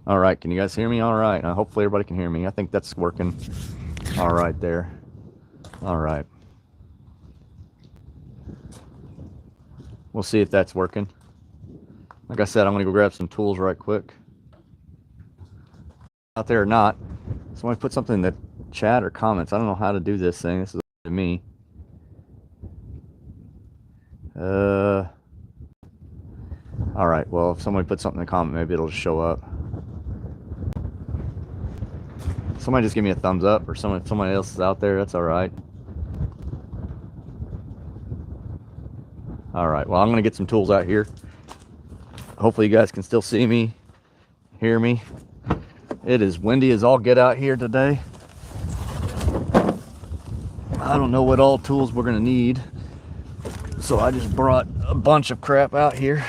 All right, can you guys hear me? All right, hopefully everybody can hear me. I think that's working all right there. All right. We'll see if that's working. Like I said, I'm gonna go grab some tools right quick. Out there or not, somebody put something in the chat or comments. I don't know how to do this thing. This is to me. All right, well, if somebody puts something in the comment, maybe it'll just show up. Somebody just give me a thumbs up, or somebody else is out there. That's all right. All right, well, I'm gonna get some tools out here. Hopefully you guys can still see me, hear me. It is windy as all get out here today. I don't know what all tools we're gonna need, so I just brought a bunch of crap out here.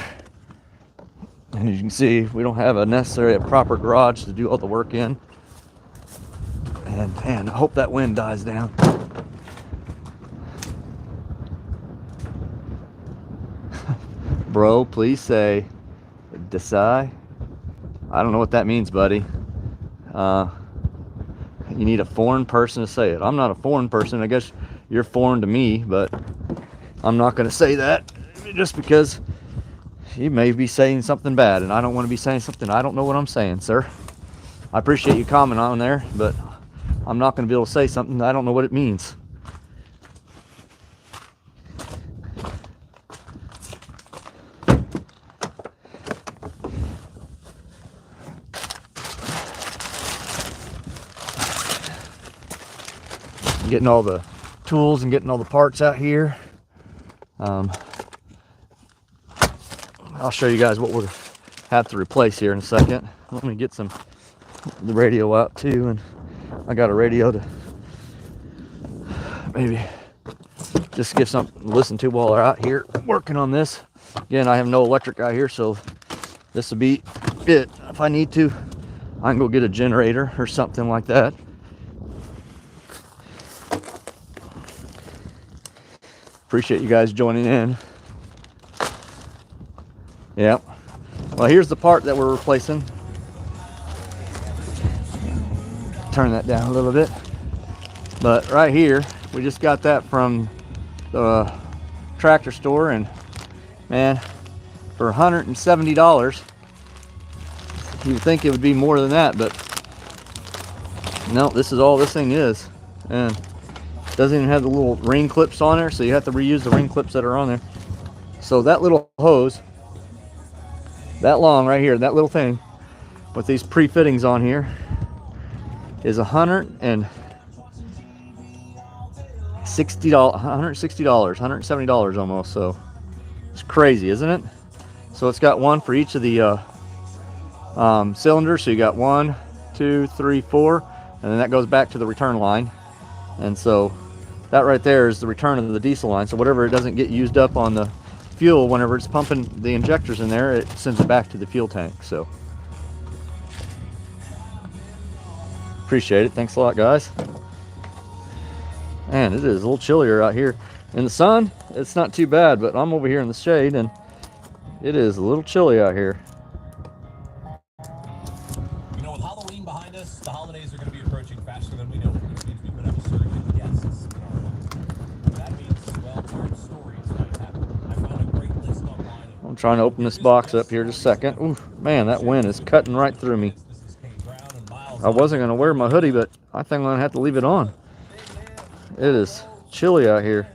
And as you can see, we don't have a proper garage to do all the work in. And I hope that wind dies down. Bro, please say Desai. I don't know what that means, buddy. You need a foreign person to say it. I'm not a foreign person. I guess you're foreign to me, but I'm not going to say that just because you may be saying something bad, and I don't want to be saying something I don't know what I'm saying, sir. I appreciate you commenting on there, but I'm not going to be able to say something I don't know what it means. Getting all the tools and getting all the parts out here. I'll show you guys what we'll have to replace here in a second. Let me get the radio out too, and I got a radio to maybe just give something to listen to while they're out here working on this. Again, I have no electric out here, so this will be it. If I need to, I can go get a generator or something like that. Appreciate you guys joining in. Yeah. Well, here's the part that we're replacing. Turn that down a little bit. But right here, we just got that from the tractor store, and man, for $170, you would think it would be more than that, but no, this is all this thing is. And it doesn't even have the little ring clips on there, so you have to reuse the ring clips that are on there. So that little hose, that long right here, that little thing with these pre-fittings on here is $160, $170 almost. So it's crazy, isn't it? So it's got one for each of the cylinders. So you got 1, 2, 3, 4, and then that goes back to the return line. And so that right there is the return of the diesel line. So whatever it doesn't get used up on the fuel, whenever it's pumping the injectors in there, it sends it back to the fuel tank. So appreciate it. Thanks a lot, guys. Man, it is a little chillier out here. In the sun, it's not too bad, but I'm over here in the shade, and it is a little chilly out here. You know, with Halloween behind us, the holidays are going to be approaching faster than we know, which means we could have a surge of guests. That means, well, weird stories might happen. I found a great list online. I'm trying to open this box up here just a second. Ooh, man, that wind is cutting right through me. I wasn't going to wear my hoodie, but I think I'm going to have to leave it on. It is chilly out here.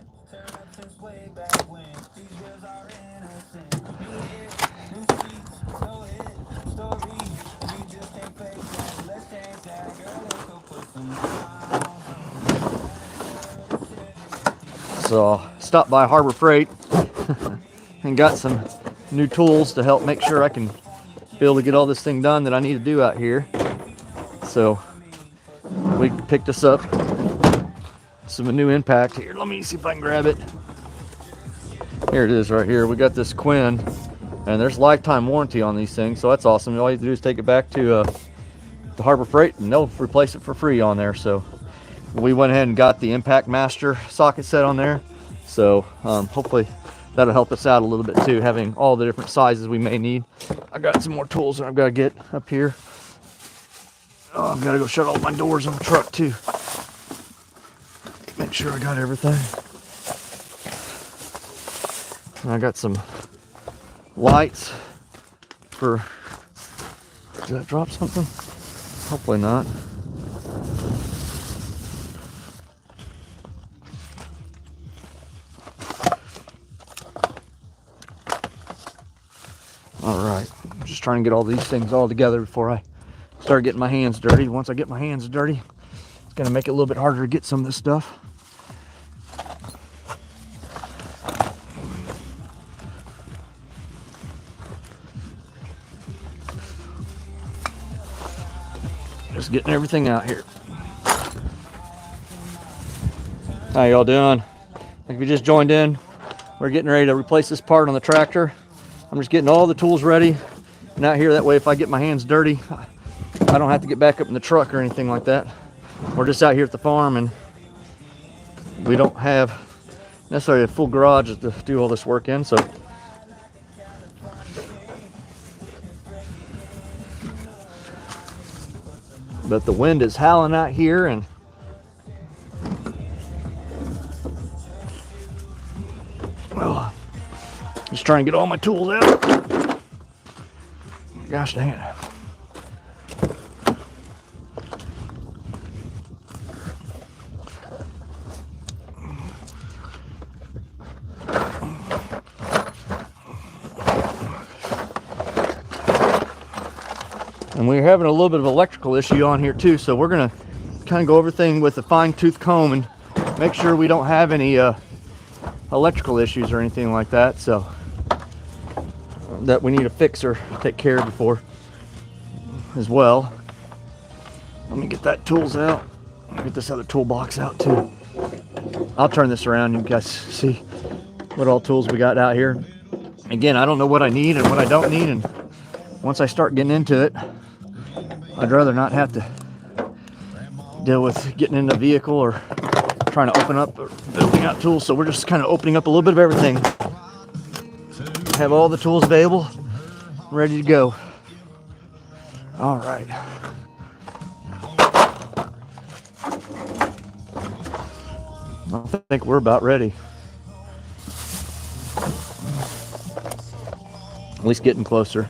So stopped by Harbor Freight and got some new tools to help make sure I can be able to get all this thing done that I need to do out here. So we picked us up some new impact here. Let me see if I can grab it. Here it is right here. We got this Quinn, and there's lifetime warranty on these things, so that's awesome. All you have to do is take it back to the Harbor Freight, and they'll replace it for free on there. So we went ahead and got the Impact Master socket set on there. So hopefully that'll help us out a little bit too, having all the different sizes we may need. I got some more tools that I've got to get up here. Oh, I've got to go shut all my doors on the truck too. Make sure I got everything. And I got some lights for, did I drop something? Hopefully not. All right, I'm just trying to get all these things all together before I start getting my hands dirty. Once I get my hands dirty, it's gonna make it a little bit harder to get some of this stuff. Just getting everything out here. How y'all doing? If you just joined in, we're getting ready to replace this part on the tractor. I'm just getting all the tools ready and out here. That way, if I get my hands dirty, I don't have to get back up in the truck or anything like that. We're just out here at the farm and we don't have necessarily a full garage to do all this work in, so. But the wind is howling out here and well, just trying to get all my tools out. Gosh dang it. And we're having a little bit of electrical issue on here too, so we're gonna kind of go over everything with a fine-tooth comb and make sure we don't have any electrical issues or anything like that, so that we need to fix or take care of before as well. Let me get that tools out. Let me get this other toolbox out too. I'll turn this around, you guys see what all tools we got out here. Again, I don't know what I need and what I don't need, and once I start getting into it, I'd rather not have to deal with getting in a vehicle or trying to open up or building out tools. So we're just kind of opening up a little bit of everything. Have all the tools available, ready to go. All right. I think we're about ready. At least getting closer.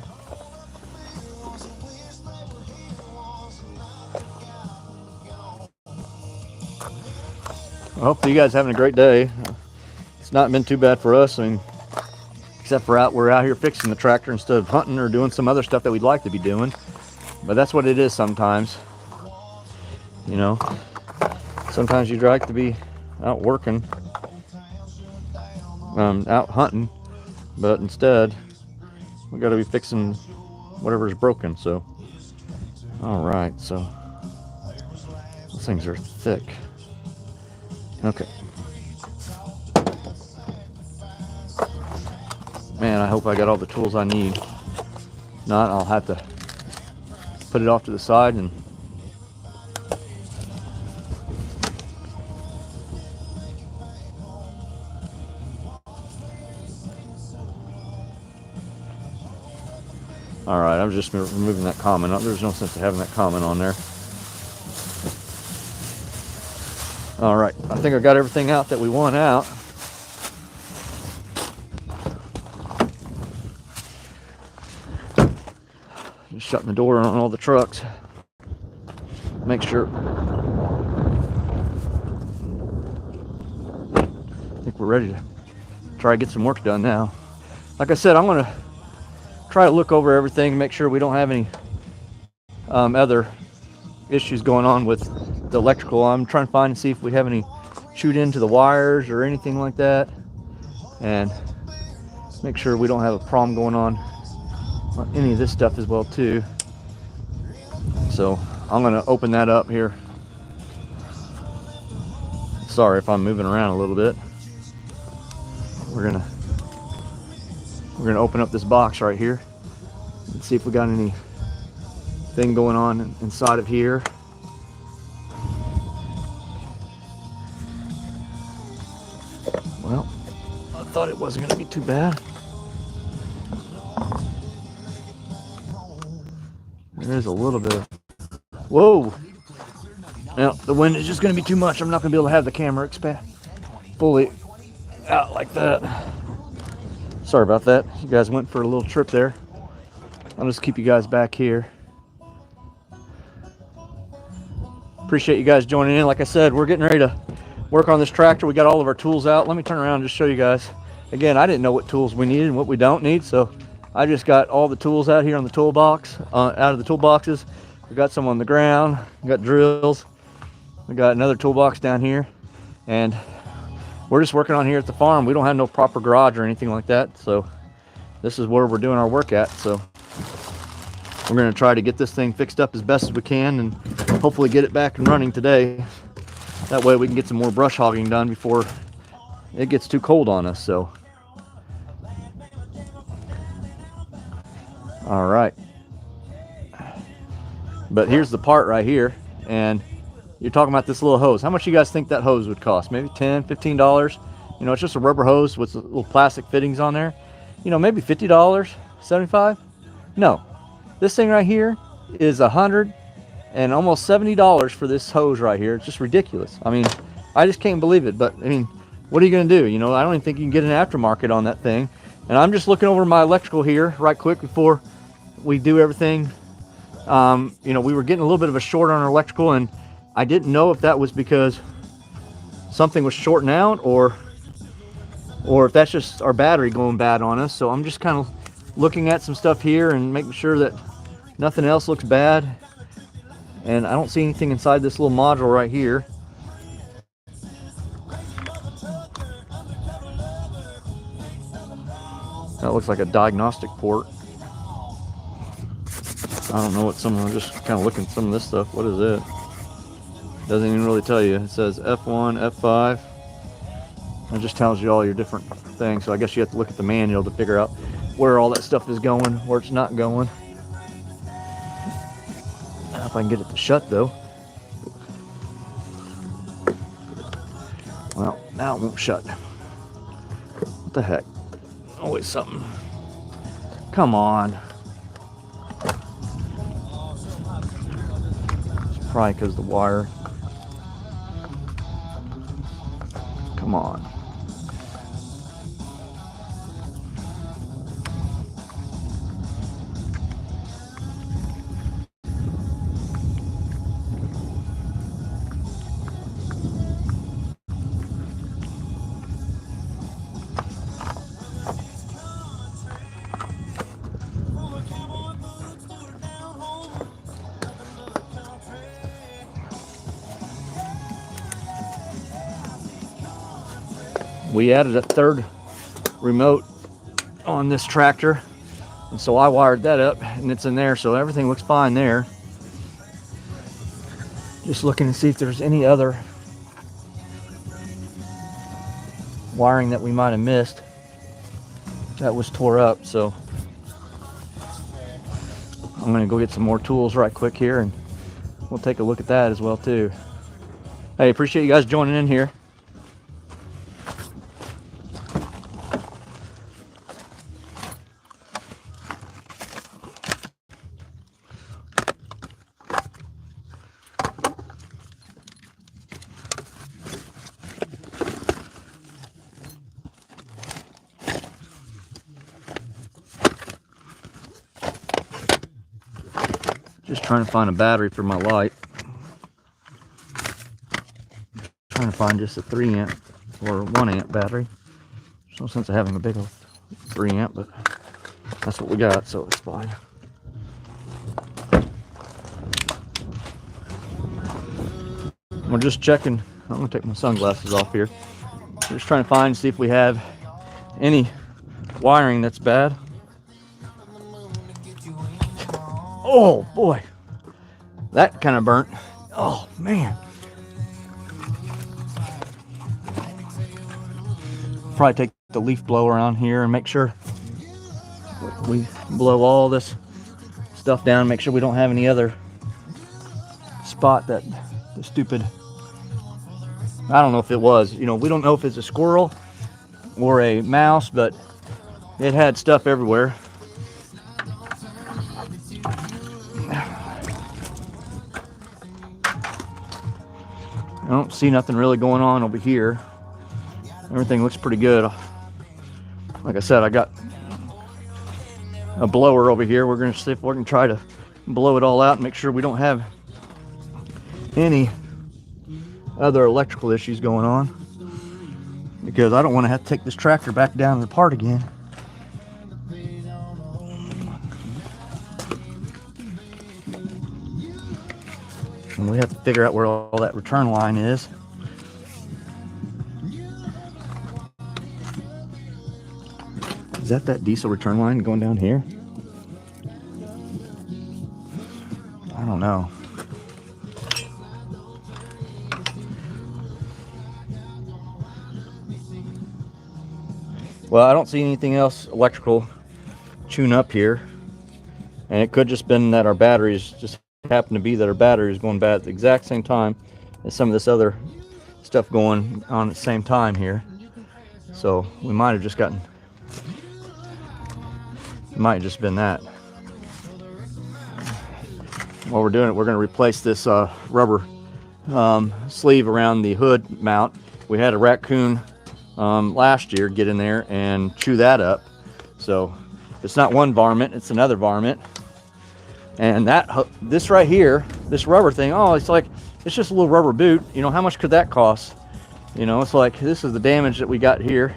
I hope you guys are having a great day. It's not been too bad for us. I mean, except for we're out here fixing the tractor instead of hunting or doing some other stuff that we'd like to be doing. But that's what it is sometimes. You know, sometimes you'd like to be out working, out hunting, but instead we got to be fixing whatever's broken. So, all right. So those things are thick. Okay. Man, I hope I got all the tools I need. If not, I'll have to put it off to the side and all right, I'm just removing that comment. There's no sense of having that comment on there. All right, I think I got everything out that we want out. Just shutting the door on all the trucks. Make sure. I think we're ready to try to get some work done now. Like I said, I'm gonna try to look over everything, make sure we don't have any other issues going on with the electrical. I'm trying to find and see if we have any shoot into the wires or anything like that, and make sure we don't have a problem going on any of this stuff as well too. So I'm going to open that up here. Sorry if I'm moving around a little bit. We're gonna open up this box right here and see if we got anything going on inside of here. Well, I thought it wasn't going to be too bad. There is a little bit of Whoa. Now, the wind is just going to be too much. I'm not going to be able to have the camera expand fully out like that. Sorry about that. You guys went for a little trip there. I'll just keep you guys back here. Appreciate you guys joining in. Like I said, we're getting ready to work on this tractor. We got all of our tools out. Let me turn around and just show you guys. Again, I didn't know what tools we needed and what we don't need, so I just got all the tools out here on the toolbox, out of the toolboxes. We got some on the ground. We got drills. We got another toolbox down here, and we're just working on here at the farm. We don't have no proper garage or anything like that, so this is where we're doing our work at. So we're going to try to get this thing fixed up as best as we can and hopefully get it back and running today. That way we can get some more brush hogging done before it gets too cold on us. So all right, but here's the part right here, and you're talking about this little hose. How much do you guys think that hose would cost? Maybe $10, $15. You know, it's just a rubber hose with little plastic fittings on there. You know, maybe $50, $75. No, this thing right here is $100 and almost $70 for this hose right here. It's just ridiculous. I mean, I just can't believe it. But I mean, what are you gonna do? You know, I don't even think you can get an aftermarket on that thing. And I'm just looking over my electrical here right quick before we do everything. You know, we were getting a little bit of a short on our electrical, and I didn't know if that was because something was shorting out or if that's just our battery going bad on us. So I'm just kind of looking at some stuff here and making sure that nothing else looks bad. And I don't see anything inside this little module right here. That looks like a diagnostic port. I don't know what I'm just kind of looking at some of this stuff. What is it? Doesn't even really tell you. It says F1, F5. It just tells you all your different things. So I guess you have to look at the manual to figure out where all that stuff is going, where it's not going. I don't know if I can get it to shut though. Well, now it won't shut. What the heck? Always something. Come on. It's probably because of the wire. Come on. We added a third remote on this tractor, and so I wired that up and it's in there, so everything looks fine there. Just looking to see if there's any other wiring that we might have missed that was tore up. So I'm gonna go get some more tools right quick here, and we'll take a look at that as well too. Hey, appreciate you guys joining in here. Just trying to find a battery for my light. Trying to find just a 3 amp or 1 amp battery. There's no sense of having a big old 3 amp, but that's what we got, so it's fine. We're just checking. I'm gonna take my sunglasses off here. We're just trying to find, see if we have any wiring that's bad. Oh boy, that kind of burnt. Oh man. Probably take the leaf blower on here and make sure we blow all this stuff down, make sure we don't have any other spot that the stupid, I don't know if it was, you know, we don't know if it's a squirrel or a mouse, but it had stuff everywhere. I don't see nothing really going on over here. Everything looks pretty good. Like I said, I got a blower over here. We're gonna see if we can try to blow it all out and make sure we don't have any other electrical issues going on, because I don't want to have to take this tractor back down apart again. And we have to figure out where all that return line is. Is that diesel return line going down here? I don't know. Well, I don't see anything else electrical tune up here, and it could just been that our batteries just happen to be that our battery is going bad at the exact same time as some of this other stuff going on at the same time here. So we might have just gotten, it might have just been that. While we're doing it, we're going to replace this rubber sleeve around the hood mount. We had a raccoon last year get in there and chew that up. So it's not one varmint, it's another varmint. And this right here, this rubber thing, oh, it's just a little rubber boot. You know, how much could that cost? You know, it's like, this is the damage that we got here.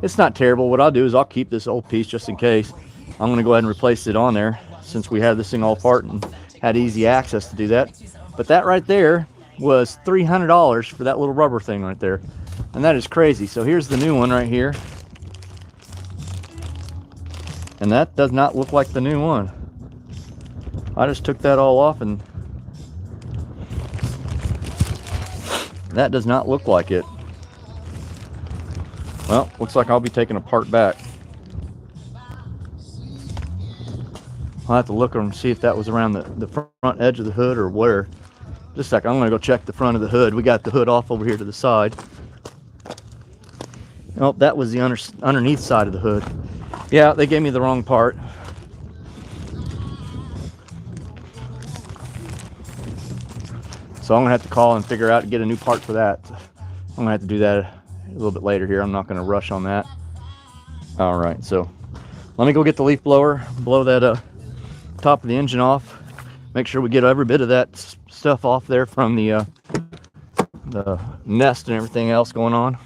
It's not terrible. What I'll do is I'll keep this old piece just in case. I'm gonna go ahead and replace it on there, since we had this thing all apart and had easy access to do that. But that right there was $300 for that little rubber thing right there. And that is crazy. So here's the new one right here. And that does not look like the new one. I just took that all off and that does not look like it. Well, looks like I'll be taking a part back. I'll have to look and see if that was around the front edge of the hood or where. Just a second, I'm gonna go check the front of the hood. We got the hood off over here to the side. Oh, that was the underneath side of the hood. Yeah, they gave me the wrong part. So I'm gonna have to call and figure out, get a new part for that. I'm gonna have to do that a little bit later here. I'm not gonna rush on that. All right, so let me go get the leaf blower, blow that top of the engine off, make sure we get every bit of that stuff off there from the nest and everything else going on.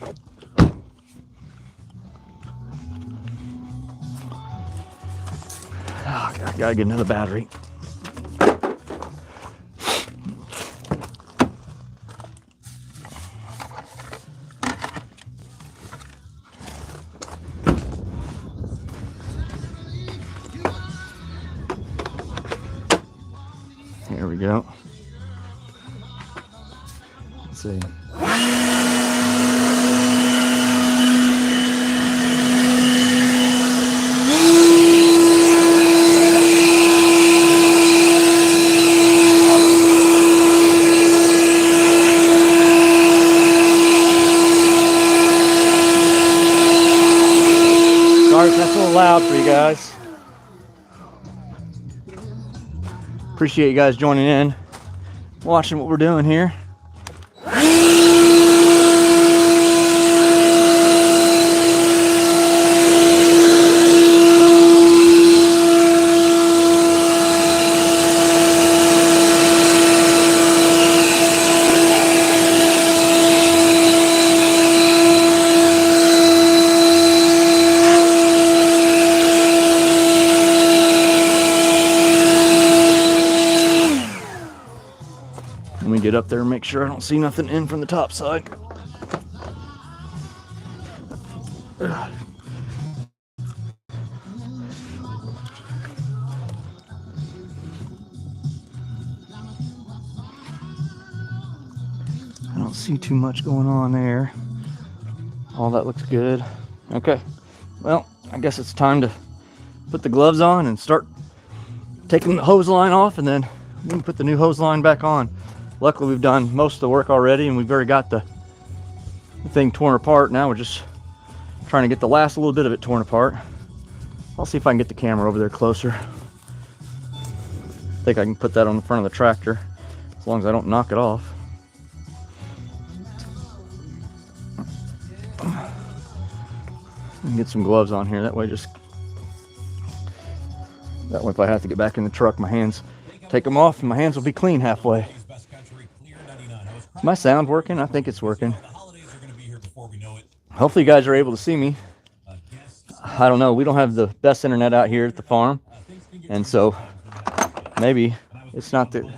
Oh, God, gotta get another battery. There we go. Let's see. Sorry if that's a little loud for you guys. Appreciate you guys joining in, watching what we're doing here. Let me get up there and make sure I don't see nothing in from the top side. I don't see too much going on there. All that looks good. Okay, well, I guess it's time to put the gloves on and start taking the hose line off, and then we can put the new hose line back on. Luckily, we've done most of the work already, and we've already got the thing torn apart. Now we're just trying to get the last little bit of it torn apart. I'll see if I can get the camera over there closer. I think I can put that on the front of the tractor, as long as I don't knock it off. Get some gloves on here. That way if I have to get back in the truck, my hands, take them off and my hands will be clean halfway. Is my sound working? I think it's working. Hopefully you guys are able to see me. I don't know. We don't have the best internet out here at the farm. And so maybe it's not the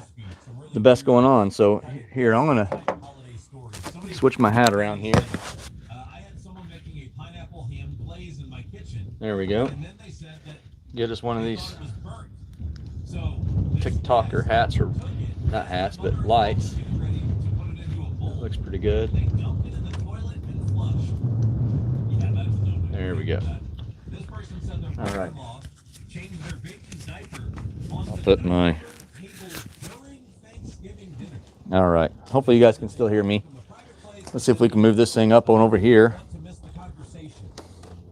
best going on. So here, I'm going to switch my hat around here. There we go. Get us one of these TikToker hats, or not hats, but lights. That looks pretty good. There we go. All right. I'll put my... All right. Hopefully you guys can still hear me. Let's see if we can move this thing up on over here.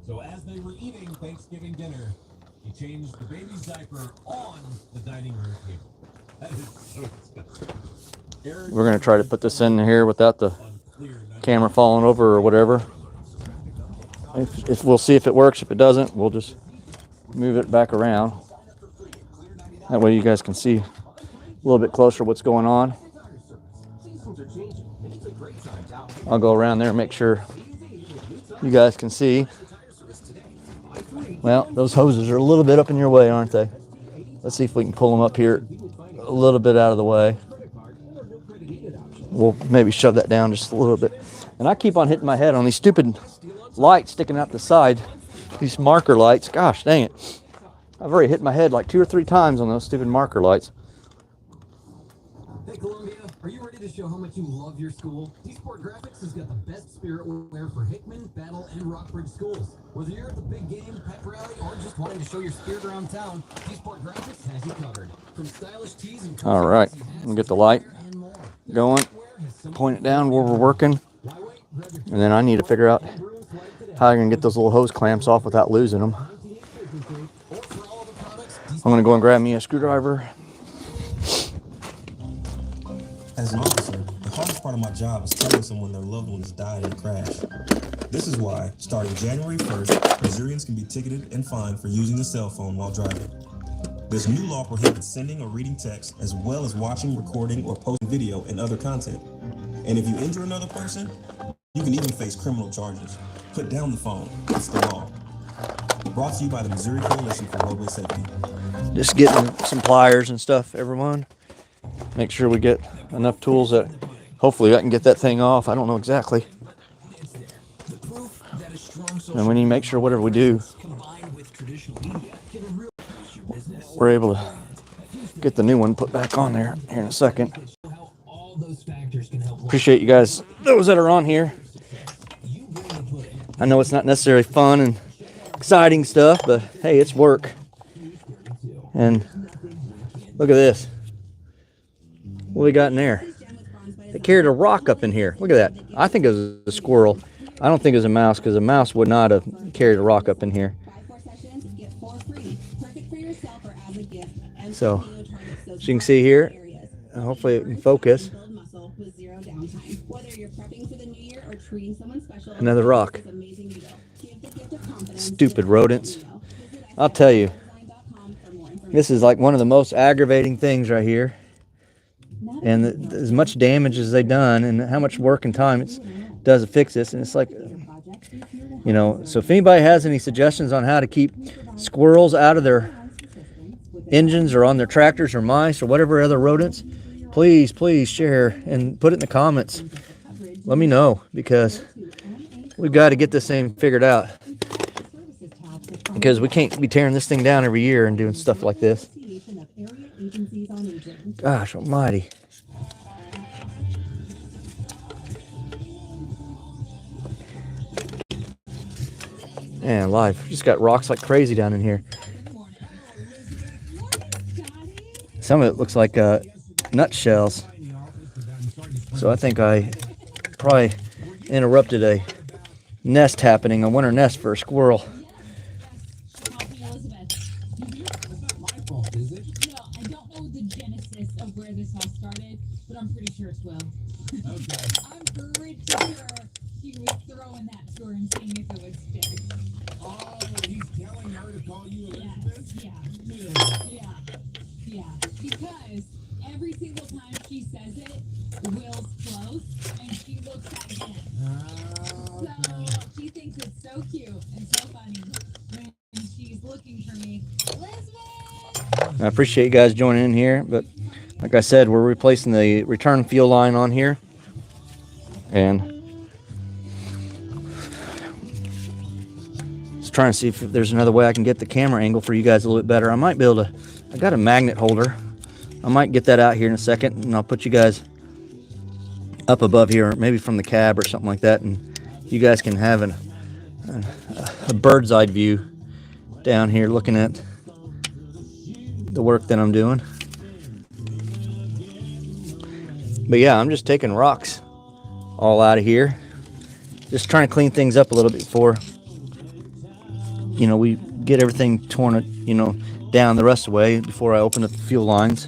So as they were eating Thanksgiving dinner, he changed the baby's diaper on the dining room table. That is so disgusting. We're going to try to put this in here without the camera falling over or whatever. If we'll see if it works. If it doesn't, we'll just move it back around. That way you guys can see a little bit closer what's going on. I'll go around there and make sure you guys can see. Well, those hoses are a little bit up in your way, aren't they? Let's see if we can pull them up here a little bit out of the way. We'll maybe shove that down just a little bit. And I keep on hitting my head on these stupid lights sticking out the side. These marker lights. Gosh, dang it. I've already hit my head like 2 or 3 times on those stupid marker lights. Hey Columbia, are you ready to show how much you love your school? T-Sport Graphics has got the best spirit wear for Hickman, Battle, and Rockbridge schools. Whether you're at the big game, pep rally, or just wanting to show your spirit around town, T-Sport Graphics has you covered. From stylish tees and all right, we'll get the light going, point it down where we're working, and then I need to figure out how I can get those little hose clamps off without losing them. I'm going to go and grab me a screwdriver. As an officer, the hardest part of my job is telling someone their loved ones died in a crash. This is why, starting January 1st, Missourians can be ticketed and fined for using a cell phone while driving. This new law prohibits sending or reading text, as well as watching, recording, or posting video and other content. And if you injure another person, you can even face criminal charges. Put down the phone. It's the law. Brought to you by the Missouri Coalition for Roadway Safety. Just getting some pliers and stuff, everyone. Make sure we get enough tools that hopefully I can get that thing off. I don't know exactly. And we need to make sure whatever we do, we're able to get the new one put back on there here in a second. Appreciate you guys, those that are on here. I know it's not necessarily fun and exciting stuff, but hey, it's work. And look at this. What we got in there? They carried a rock up in here. Look at that. I think it was a squirrel. I don't think it was a mouse, because a mouse would not have carried a rock up in here. So, as you can see here, hopefully it can focus. Another rock. Stupid rodents. I'll tell you, this is like one of the most aggravating things right here. And as much damage as they've done, and how much work and time it does to fix this, and it's like, you know, so if anybody has any suggestions on how to keep squirrels out of their engines or on their tractors or mice or whatever other rodents, please share and put it in the comments. Let me know, because we've got to get this thing figured out, because we can't be tearing this thing down every year and doing stuff like this. Gosh almighty. Man, life just got rocks like crazy down in here. Some of it looks like nutshells. So I think I probably interrupted a nest happening, a winter nest for a squirrel. this all started, but I'm pretty sure it's Will. Okay. I'm pretty sure he was throwing that to her and seeing if it would stick. Oh, he's telling her to call you Elizabeth? Yeah. Because every single time she says it, Will's close, and she looks at him. So she thinks it's so cute and so funny when she's looking for me. Elizabeth! I appreciate you guys joining in here, but like I said, we're replacing the return fuel line on here, and just trying to see if there's another way I can get the camera angle for you guys a little bit better. I might be able to, I got a magnet holder. I might get that out here in a second, and I'll put you guys up above here, maybe from the cab or something like that, and you guys can have a bird's eye view down here looking at the work that I'm doing. But yeah, I'm just taking rocks all out of here, just trying to clean things up a little bit before, you know, we get everything torn, you know, down the rest of the way before I open up the fuel lines.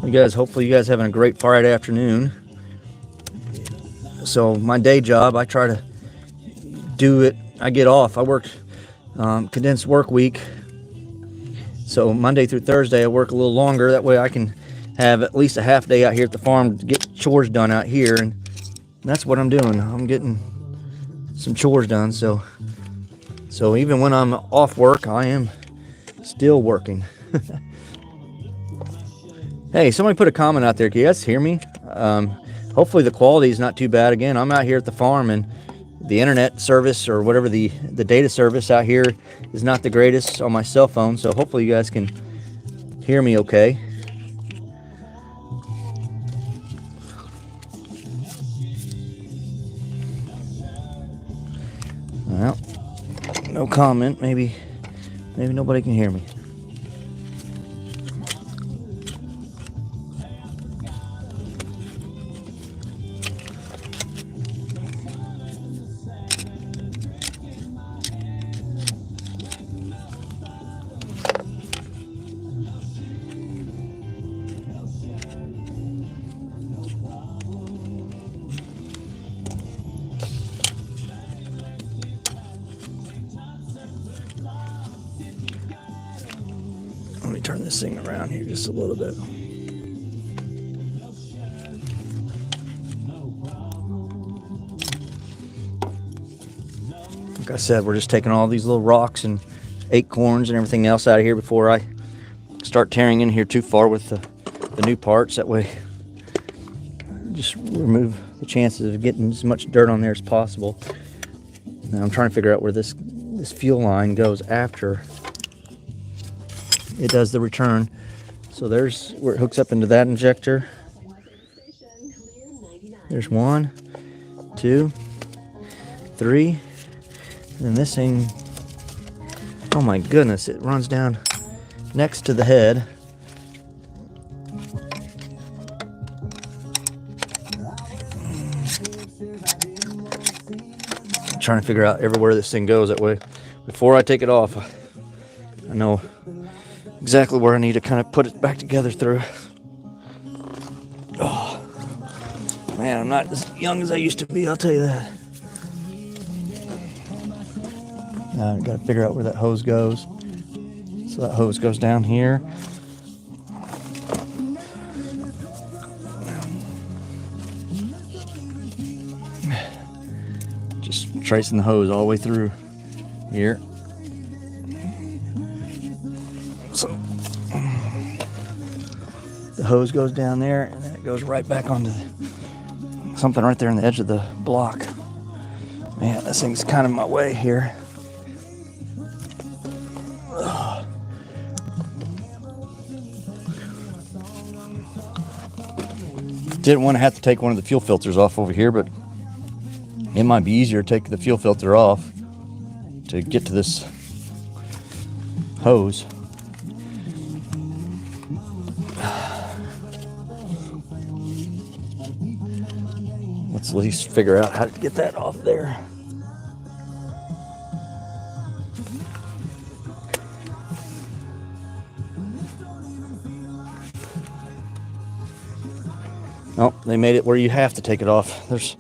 You guys, hopefully you guys having a great Friday afternoon. So my day job, I try to do it, I get off, I work condensed work week. So Monday through Thursday I work a little longer, that way I can have at least a half day out here at the farm to get chores done out here, and that's what I'm doing. I'm getting some chores done, so even when I'm off work, I am still working. Hey, somebody put a comment out there. Can you guys hear me? Hopefully the quality is not too bad. Again, I'm out here at the farm, and the internet service or whatever the data service out here is not the greatest on my cell phone. So hopefully you guys can hear me okay. Well, no comment. Maybe nobody can hear me. Let me turn this thing around here just a little bit. Like I said, we're just taking all these little rocks and acorns and everything else out of here before I start tearing in here too far with the new parts. That way, just remove the chances of getting as much dirt on there as possible. Now I'm trying to figure out where this fuel line goes after it does the return. So there's where it hooks up into that injector. There's 1, 2, 3, and then this thing, oh my goodness, it runs down next to the head. I'm trying to figure out everywhere this thing goes, that way before I take it off I know exactly where I need to kind of put it back together through. Oh man, I'm not as young as I used to be, I'll tell you that. Now I've got to figure out where that hose goes. So that hose goes down here. Just tracing the hose all the way through here. So the hose goes down there, and then it goes right back onto something right there on the edge of the block. Man, this thing's kind of in my way here. Didn't want to have to take one of the fuel filters off over here, but it might be easier to take the fuel filter off to get to this hose. Let's at least figure out how to get that off there. Oh, they made it where you have to take it off. There's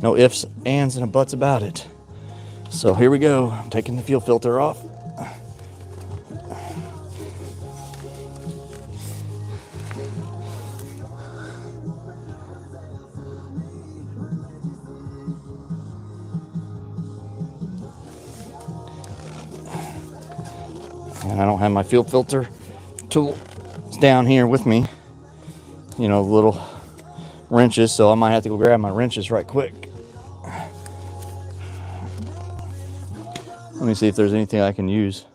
no ifs, ands, and buts about it. So here we go. I'm taking the fuel filter off. And I don't have my fuel filter tool down here with me. You know, the little wrenches, so I might have to go grab my wrenches right quick. Let me see if there's anything I can use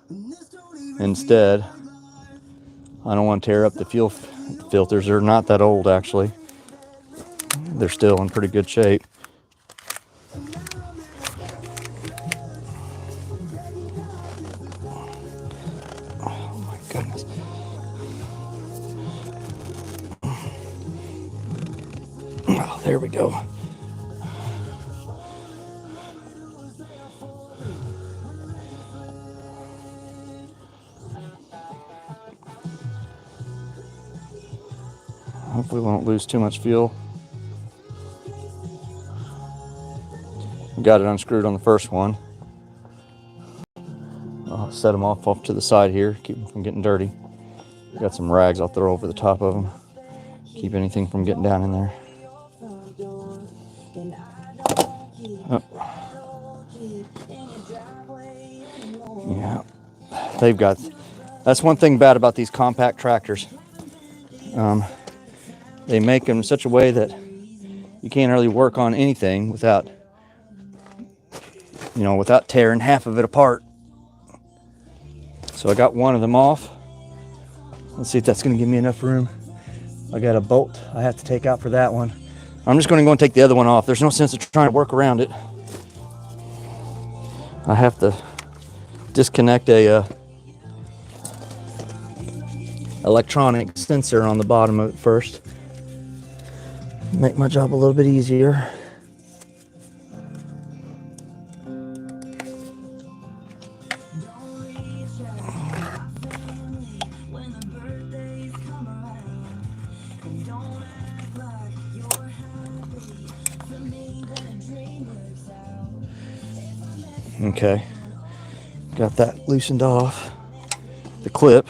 instead. I don't want to tear up the fuel filters. They're not that old, actually. They're still in pretty good shape. Oh my goodness. Oh, there we go. Hopefully we won't lose too much fuel. Got it unscrewed on the first one. I'll set them off to the side here, keep them from getting dirty. Got some rags I'll throw over the top of them. Keep anything from getting down in there. Oh. Yeah, they've got, that's one thing bad about these compact tractors. They make them in such a way that you can't really work on anything without, you know, without tearing half of it apart. So I got one of them off. Let's see if that's going to give me enough room. I got a bolt I have to take out for that one. I'm just going to go and take the other one off. There's no sense of trying to work around it. I have to disconnect a electronic sensor on the bottom of it first. Make my job a little bit easier. Okay, got that loosened off, the clip,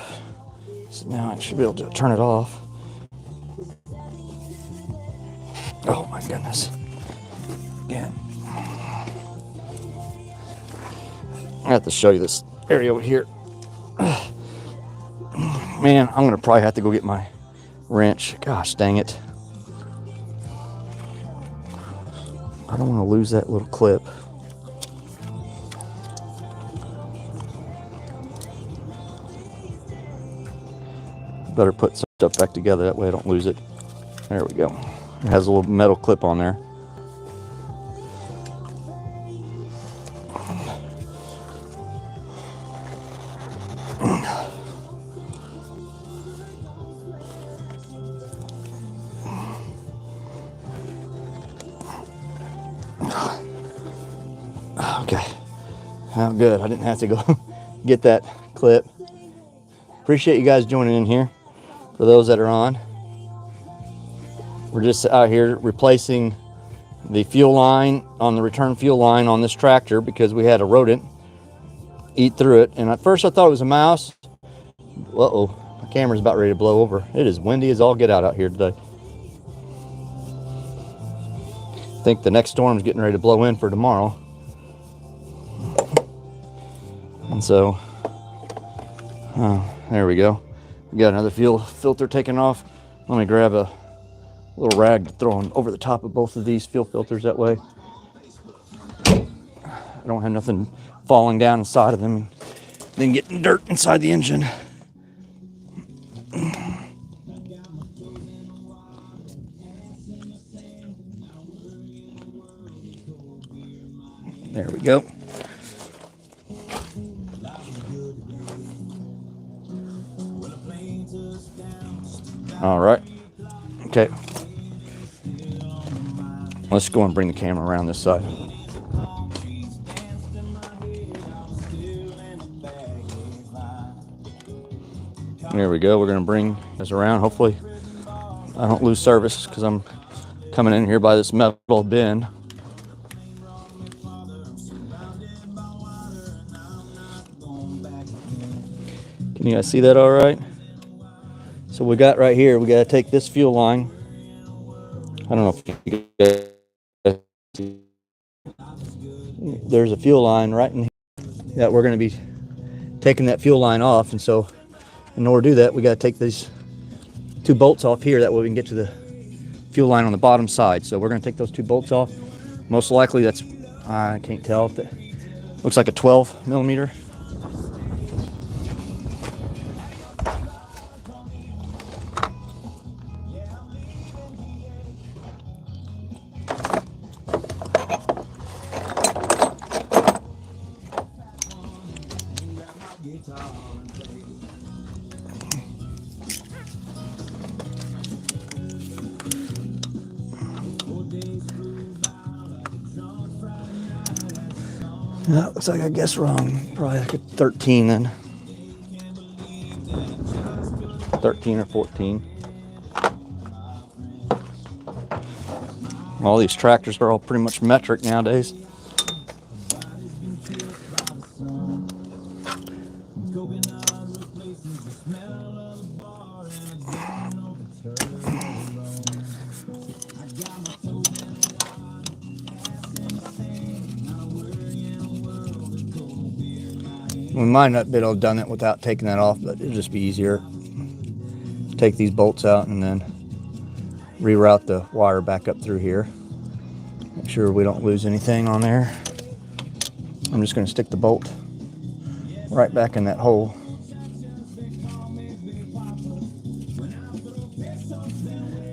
so now I should be able to turn it off. Oh my goodness, again. I have to show you this area over here. Man, I'm gonna probably have to go get my wrench. Gosh dang it. I don't want to lose that little clip. Better put some stuff back together, that way I don't lose it. There we go. It has a little metal clip on there. Okay. Oh, good. I didn't have to go get that clip. Appreciate you guys joining in here. For those that are on, we're just out here replacing the fuel line on the return fuel line on this tractor because we had a rodent eat through it. And at first I thought it was a mouse. Uh-oh, my camera's about ready to blow over. It is windy as all get out here today. I think the next storm's getting ready to blow in for tomorrow. And so, there we go. We got another fuel filter taken off. Let me grab a little rag to throw on over the top of both of these fuel filters, that way I don't have nothing falling down inside of them and then getting dirt inside the engine. There we go. All right. Okay. Let's go and bring the camera around this side. There we go. We're going to bring this around. Hopefully I don't lose service because I'm coming in here by this metal bin. Can you guys see that all right? So we got right here, we got to take this fuel line. I don't know if you guys see. There's a fuel line right in here that we're going to be taking that fuel line off. And so in order to do that, we got to take these 2 bolts off here. That way we can get to the fuel line on the bottom side. So we're going to take those 2 bolts off. Most likely that's, I can't tell if that looks like a 12 millimeter. That looks like I guessed wrong. Probably like a 13 then. 13 or 14. All these tractors are all pretty much metric nowadays. We might not be able to done it without taking that off, but it'll just be easier. Take these bolts out and then reroute the wire back up through here. Make sure we don't lose anything on there. I'm just going to stick the bolt right back in that hole.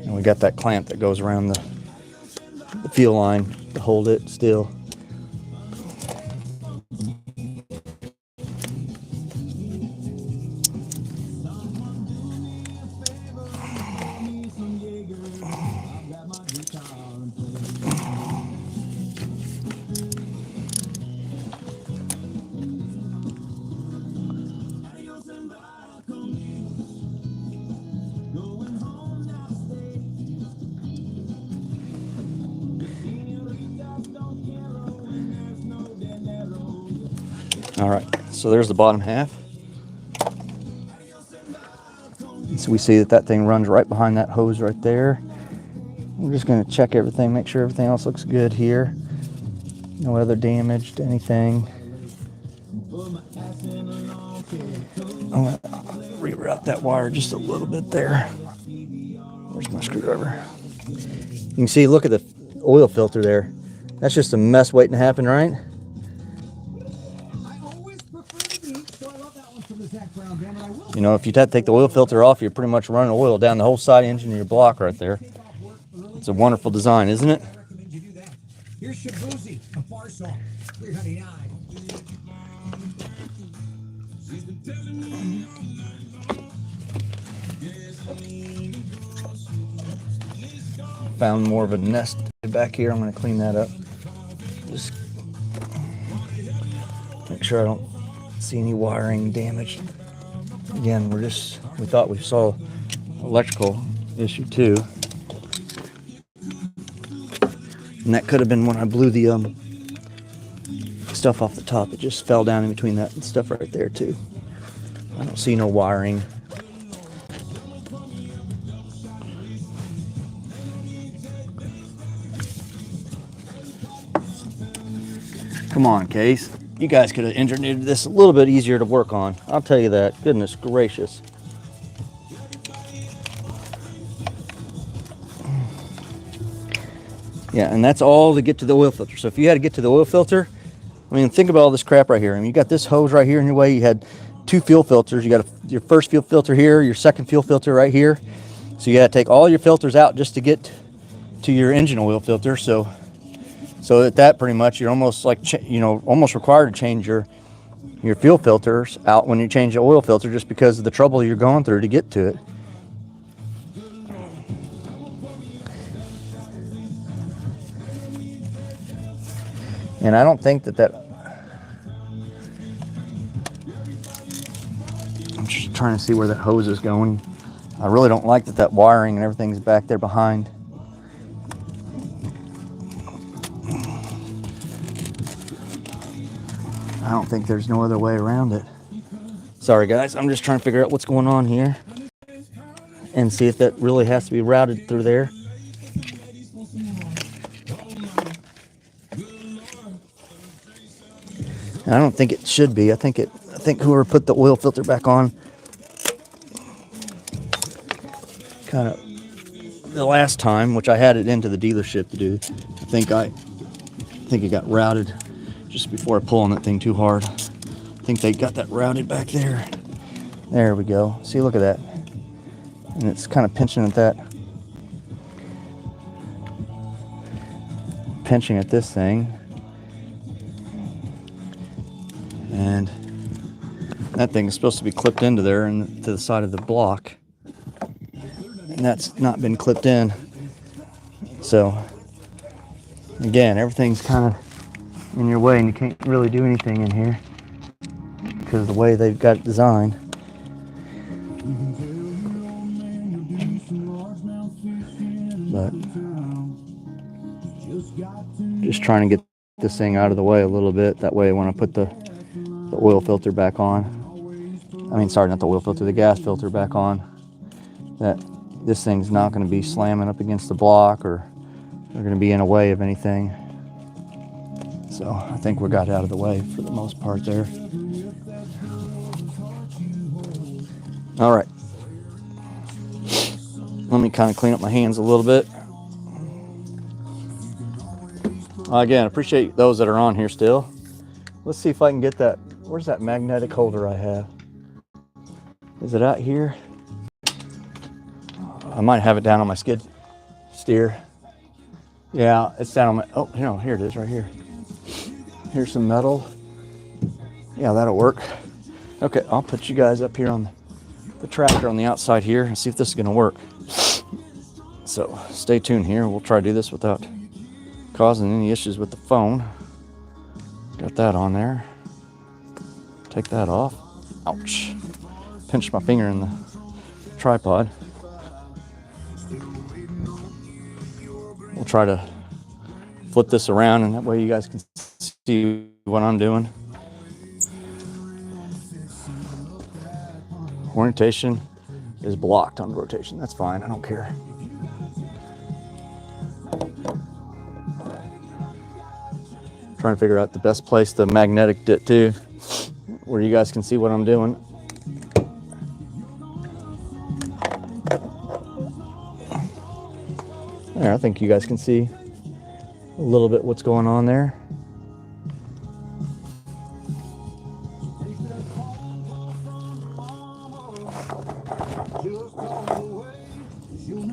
And we got that clamp that goes around the fuel line to hold it still. All right, so there's the bottom half. And so we see that thing runs right behind that hose right there. We're just going to check everything, make sure everything else looks good here. No other damage to anything. I'm going to reroute that wire just a little bit there. Where's my screwdriver? You can see, look at the oil filter there. That's just a mess waiting to happen, right? You know, if you take the oil filter off, you're pretty much running oil down the whole side engine of your block right there. It's a wonderful design, isn't it? Here's Shabuzi, a bar song, 399. Found more of a nest back here. I'm going to clean that up. Just make sure I don't see any wiring damage. Again, we thought we saw electrical issue too. And that could have been when I blew the stuff off the top. It just fell down in between that and stuff right there too. I don't see no wiring. Come on, Case. You guys could have engineered this a little bit easier to work on. I'll tell you that. Goodness gracious. Yeah, and that's all to get to the oil filter. So if you had to get to the oil filter, I mean, think about all this crap right here. I mean, you got this hose right here in your way. You had 2 fuel filters. You got your first fuel filter here, your second fuel filter right here. So you got to take all your filters out just to get to your engine oil filter. So at that pretty much, you're almost like, almost required to change your fuel filters out when you change the oil filter just because of the trouble you're going through to get to it. And I don't think that I'm just trying to see where that hose is going. I really don't like that wiring and everything's back there behind. I don't think there's no other way around it. Sorry guys, I'm just trying to figure out what's going on here and see if that really has to be routed through there. And I don't think it should be. I think whoever put the oil filter back on kind of the last time, which I had it into the dealership to do, I think it got routed just before I pull on that thing too hard. I think they got that routed back there. There we go. See, look at that. And it's kind of pinching at this thing. And that thing is supposed to be clipped into there and to the side of the block. And that's not been clipped in. So, again, everything's kind of in your way and you can't really do anything in here because of the way they've got it designed. But just trying to get this thing out of the way a little bit. That way when I put the oil filter back on, sorry, not the oil filter, the gas filter back on, that this thing's not going to be slamming up against the block or going to be in a way of anything. So I think we got out of the way for the most part there. All right. Let me kind of clean up my hands a little bit. Again, appreciate those that are on here still. Let's see if I can get that. Where's that magnetic holder I have? Is it out here? I might have it down on my skid steer. Yeah, it's down on my, oh, no, here it is right here. Here's some metal. Yeah, that'll work. Okay, I'll put you guys up here on the tractor on the outside here and see if this is gonna work. So stay tuned here. We'll try to do this without causing any issues with the phone. Got that on there. Take that off. Ouch. Pinched my finger in the tripod. We'll try to flip this around and that way you guys can see what I'm doing. Orientation is blocked on rotation. That's fine. I don't care. Trying to figure out the best place to magnetic it to, where you guys can see what I'm doing. There, I think you guys can see a little bit what's going on there.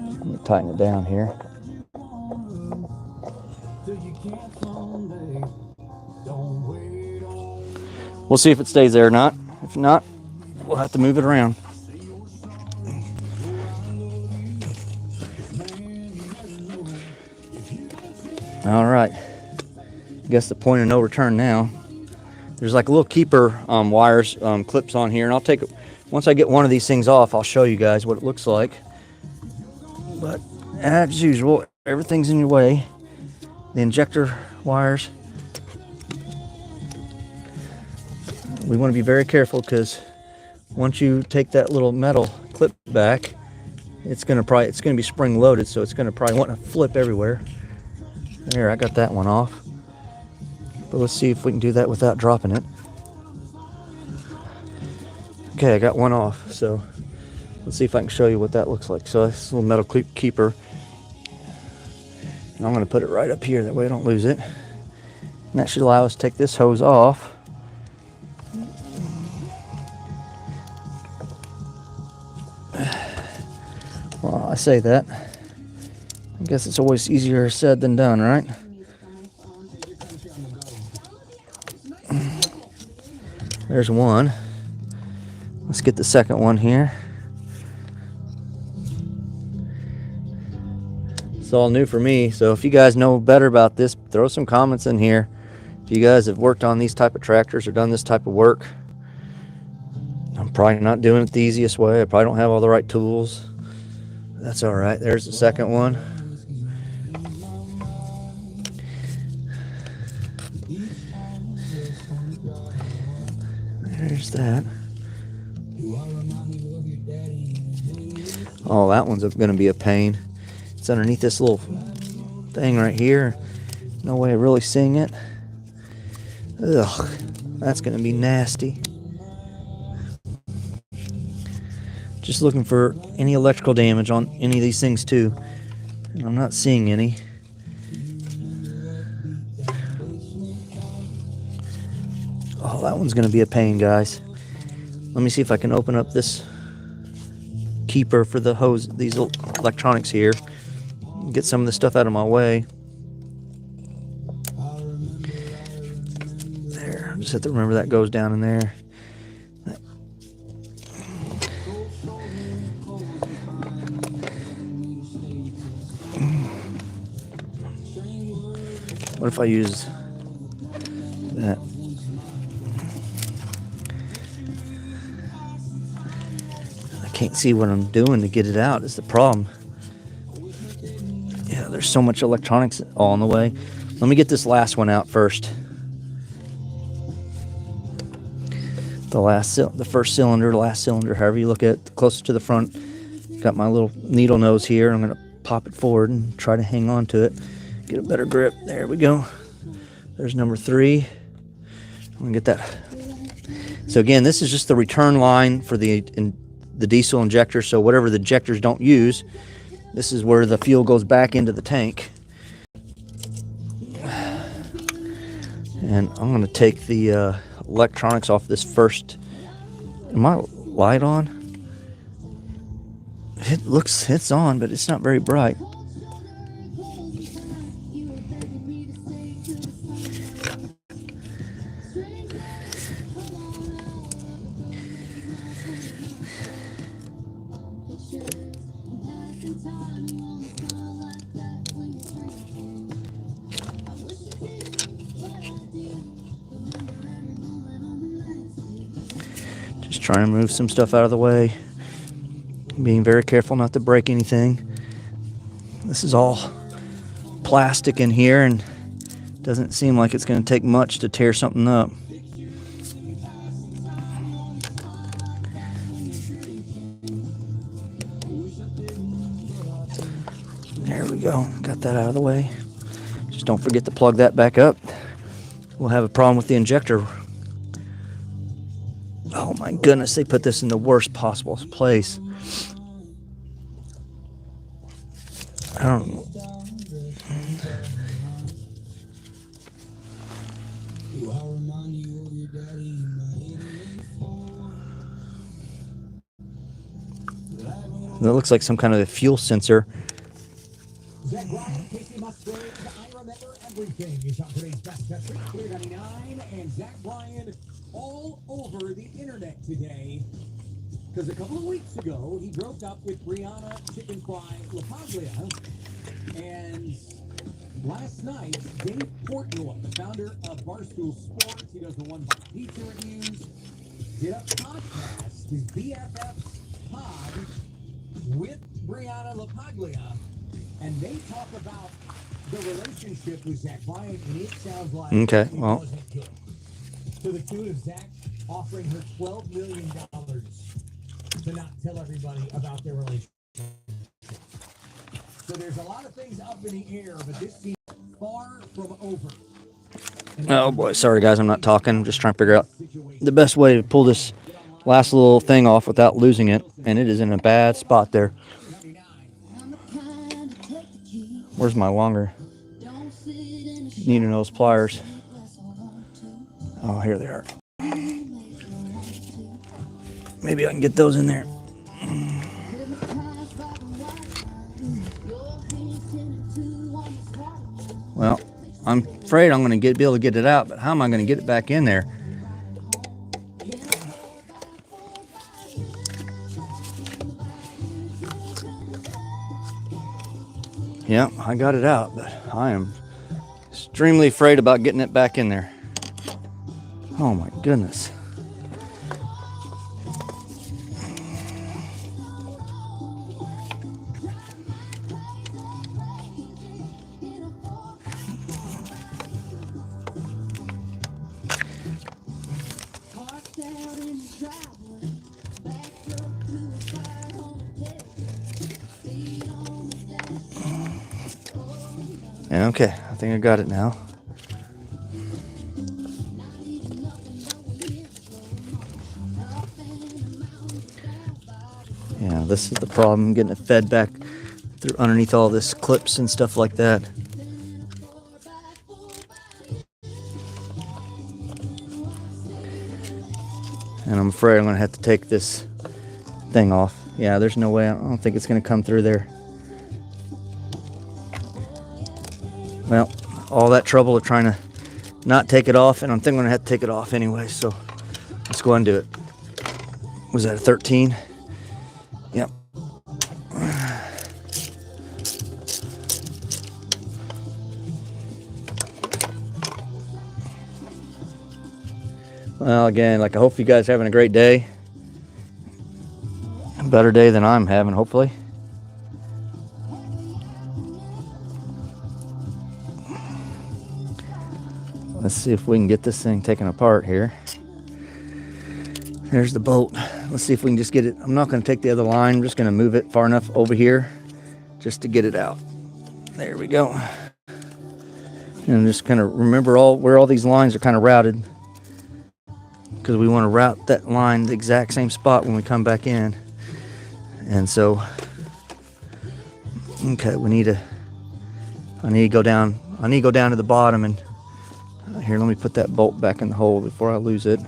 Let me tighten it down here. We'll see if it stays there or not. If not, we'll have to move it around. All right. I guess the point of no return now. There's like a little keeper wires, clips on here, and I'll take it. Once I get one of these things off, I'll show you guys what it looks like. But as usual, everything's in your way. The injector wires. We want to be very careful because once you take that little metal clip back, it's gonna be spring loaded, so it's gonna probably want to flip everywhere. There, I got that one off. But let's see if we can do that without dropping it. Okay, I got one off, so let's see if I can show you what that looks like. So this little metal keeper, and I'm going to put it right up here, that way I don't lose it. And that should allow us to take this hose off. Well, I say that. I guess it's always easier said than done, right? There's one. Let's get the second one here. It's all new for me, so if you guys know better about this, throw some comments in here If you guys have worked on these type of tractors or done this type of work, I'm probably not doing it the easiest way. I probably don't have all the right tools. That's all right. There's the second one. There's that. Oh, that one's going to be a pain. It's underneath this little thing right here. No way of really seeing it. Ugh, that's going to be nasty. Just looking for any electrical damage on any of these things too. And I'm not seeing any. Oh, that one's going to be a pain, guys. Let me see if I can open up this keeper for the hose, these electronics here. Get some of the stuff out of my way. There, I just have to remember that goes down in there. What if I use that? I can't see what I'm doing to get it out. Is the problem. Yeah, there's so much electronics all in the way. Let me get this last one out first. The first cylinder, the last cylinder, however you look at it, closest to the front. Got my little needle nose here. I'm gonna pop it forward and try to hang on to it. Get a better grip. There we go. There's number 3. I'm gonna get that. So again, this is just the return line for the diesel injector. So whatever the injectors don't use, this is where the fuel goes back into the tank. And I'm gonna take the electronics off this first. Am my light on? It's on, but it's not very bright. Just trying to move some stuff out of the way. Being very careful not to break anything. This is all plastic in here and doesn't seem like it's going to take much to tear something up. There we go. Got that out of the way. Just don't forget to plug that back up. We'll have a problem with the injector. Oh my goodness, they put this in the worst possible place. I don't know. That looks like some kind of a fuel sensor. Zach Ryan, Casey Musgrave, I remember everything. You shot today's best country, Clear 99, and Zach Ryan all over the internet today. Because a couple of weeks ago, he broke up with Brianna Chicken Fry LaPaglia. And last night, Dave Portnoy, the founder of Barstool Sports, he does the One Bite Pizza reviews, did a podcast, his BFF's pod, with Brianna LaPaglia. And they talk about the relationship with Zach Ryan, and it sounds like it wasn't good. To the tune of Zach offering her $12 million to not tell everybody about their relationship. So there's a lot of things up in the air, but this seems far from over. Oh boy, sorry guys, I'm not talking. I'm just trying to figure out the best way to pull this last little thing off without losing it, and it is in a bad spot there. Where's my longer needle nose pliers? Oh, here they are. Maybe I can get those in there. Well, I'm afraid I'm going to be able to get it out, but how am I going to get it back in there? Yeah, I got it out, but I am extremely afraid about getting it back in there. Oh my goodness. Okay, I think I got it now. Yeah, this is the problem, getting it fed back through underneath all this clips and stuff like that. And I'm afraid I'm going to have to take this thing off. Yeah, there's no way. I don't think it's going to come through there. Well, all that trouble of trying to not take it off, and I'm thinking I'm going to have to take it off anyway, so let's go ahead and do it. Was that a 13? Yep. Well, again, like, I hope you guys are having a great day. A better day than I'm having, hopefully. Let's see if we can get this thing taken apart here. There's the bolt. Let's see if we can just get it. I'm not going to take the other line. I'm just going to move it far enough over here just to get it out. There we go. And just kind of remember where all these lines are kind of routed, because we want to route that line the exact same spot when we come back in. And so, okay, I need to go down to the bottom, and here, let me put that bolt back in the hole before I lose it.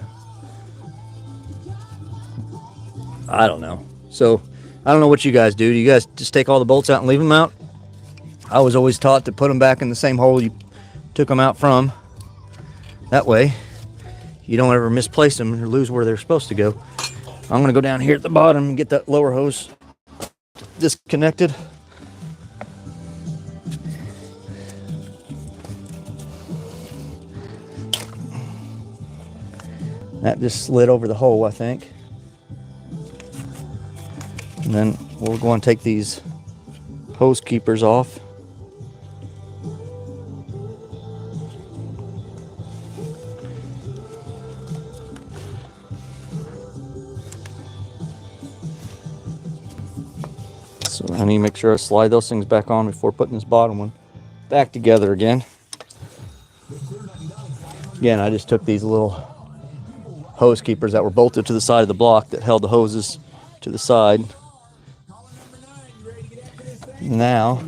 I don't know. So, I don't know what you guys do. Do you guys just take all the bolts out and leave them out? I was always taught to put them back in the same hole you took them out from. That way, you don't ever misplace them or lose where they're supposed to go. I'm going to go down here at the bottom and get that lower hose disconnected. That just slid over the hole, I think. And then we'll go and take these hose keepers off. So I need to make sure I slide those things back on before putting this bottom one back together again. Again, I just took these little hose keepers that were bolted to the side of the block that held the hoses to the side. Now,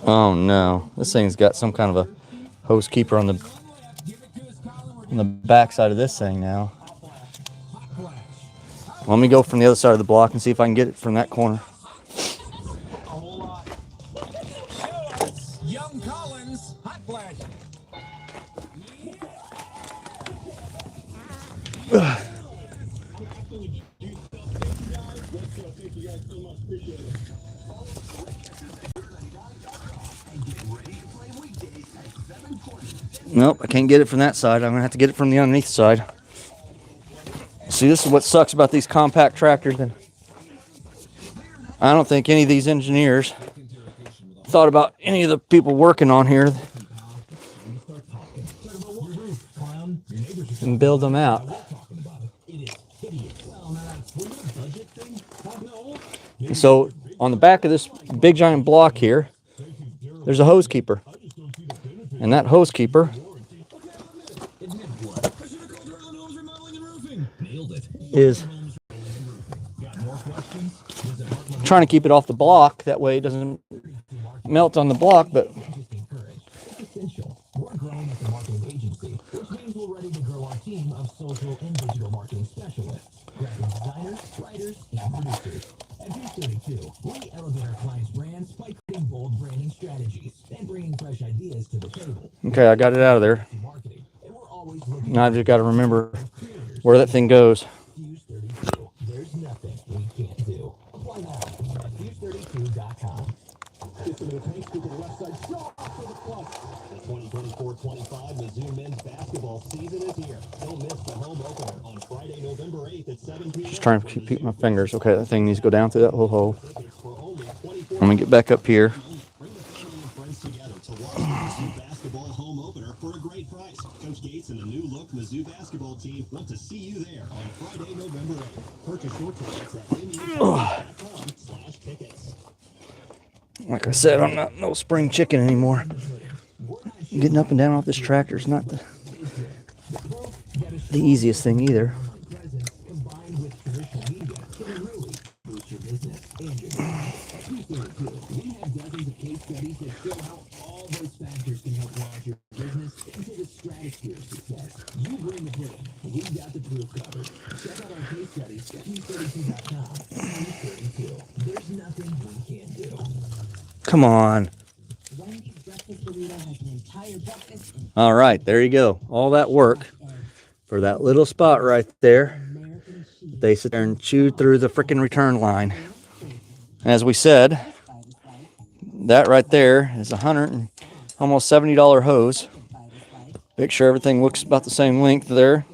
oh no, this thing's got some kind of a hose keeper on the back side of this thing now. Let me go from the other side of the block and see if I can get it from that corner. Young Collins, hot flash. Nope, I can't get it from that side. I'm gonna have to get it from the underneath side. See, this is what sucks about these compact tractors. And I don't think any of these engineers thought about any of the people working on here and build them out. So on the back of this big giant block here, there's a hose keeper. And that hose keeper is trying to keep it off the block. That way it doesn't melt on the block, but we're growing as a marketing agency, which means we're ready to grow our team of social and digital marketing specialists, graphic designers, writers, and producers. At Juice32, we elevate our clients' brands by creating bold branding strategies and bringing fresh ideas to the table. okay, I got it out of there. Now I've just got to remember where that thing goes. Juice32. basketball season is here. Don't miss the home opener on Friday, November 8th at 7 p.m. Just trying to keep my fingers. Okay, that thing needs to go down through that little hole. Tickets for only $24. Let me get back up here. Bring the family and friends together to watch the Mizzou basketball home opener for a great price. Coach Gates and the new look Mizzou basketball team want to see you there on Friday, November 8th. Purchase your tickets at MU.com/tickets. Like I said, I'm not no spring chicken anymore. Getting up and down off this tractor is not the easiest thing either. Combined with traditional media can really boost your business and your everything too. We have dozens of case studies that show how all those factors can help launch your business into the stratosphere of success. You bring the pudding. We've got the proof covered. Check out our case studies at u32.com. U32. There's nothing we can't do. Come on. Wendy's breakfast burrito has an entire breakfast and All right, there you go. All that work for that little spot right there. American cheese. They sit there and chew through the freaking return line. As we said, that right there is almost $70 hose. Make sure everything looks about the same length there.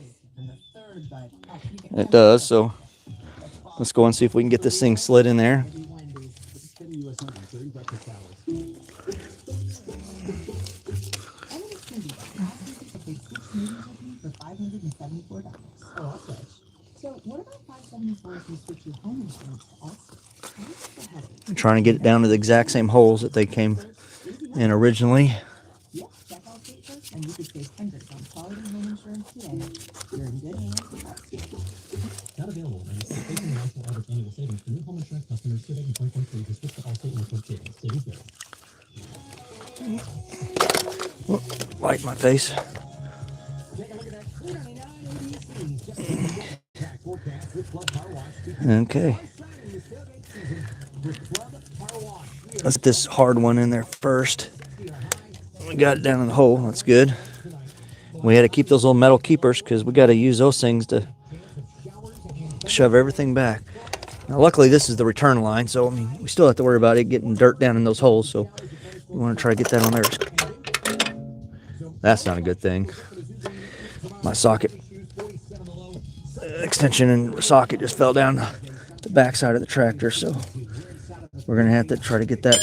It does, so let's go and see if we can get this thing slid in there. For $574. Oh, I'll switch. So what about $574 if you switch your home insurance to Allstate? What's the headache? I'm trying to get it down to the exact same holes that they came in originally. Yeah, check Allstate first, and you could save hundreds on quality home insurance today. You're in good hands with Allstate. Not available. And it's facing the national average annual savings for new home insurance customers surveyed in 2023 to switch to Allstate and report savings. Savings vary. Light my face. Okay. Let's get this hard one in there first. We got it down in the hole. That's good. We had to keep those little metal keepers because we got to use those things to shove everything back. Now, luckily, this is the return line, so I mean, we still have to worry about it getting dirt down in those holes. So we want to try to get that on there. That's not a good thing. My socket extension and socket just fell down the back side of the tractor, so we're gonna have to try to get that,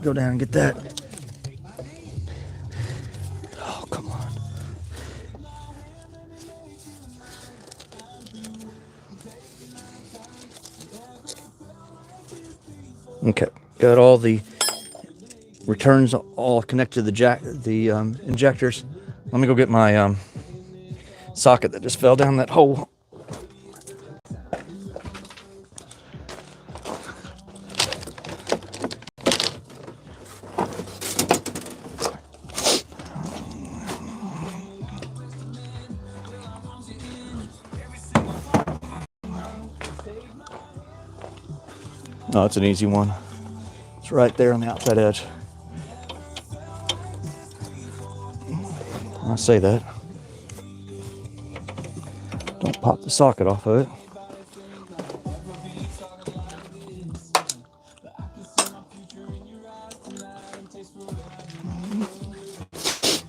go down and get that. Oh, come on. Okay, got all the returns all connected to the injectors. Let me go get my socket that just fell down that hole. Oh, it's an easy one. It's right there on the outside edge. I say that. Don't pop the socket off of it.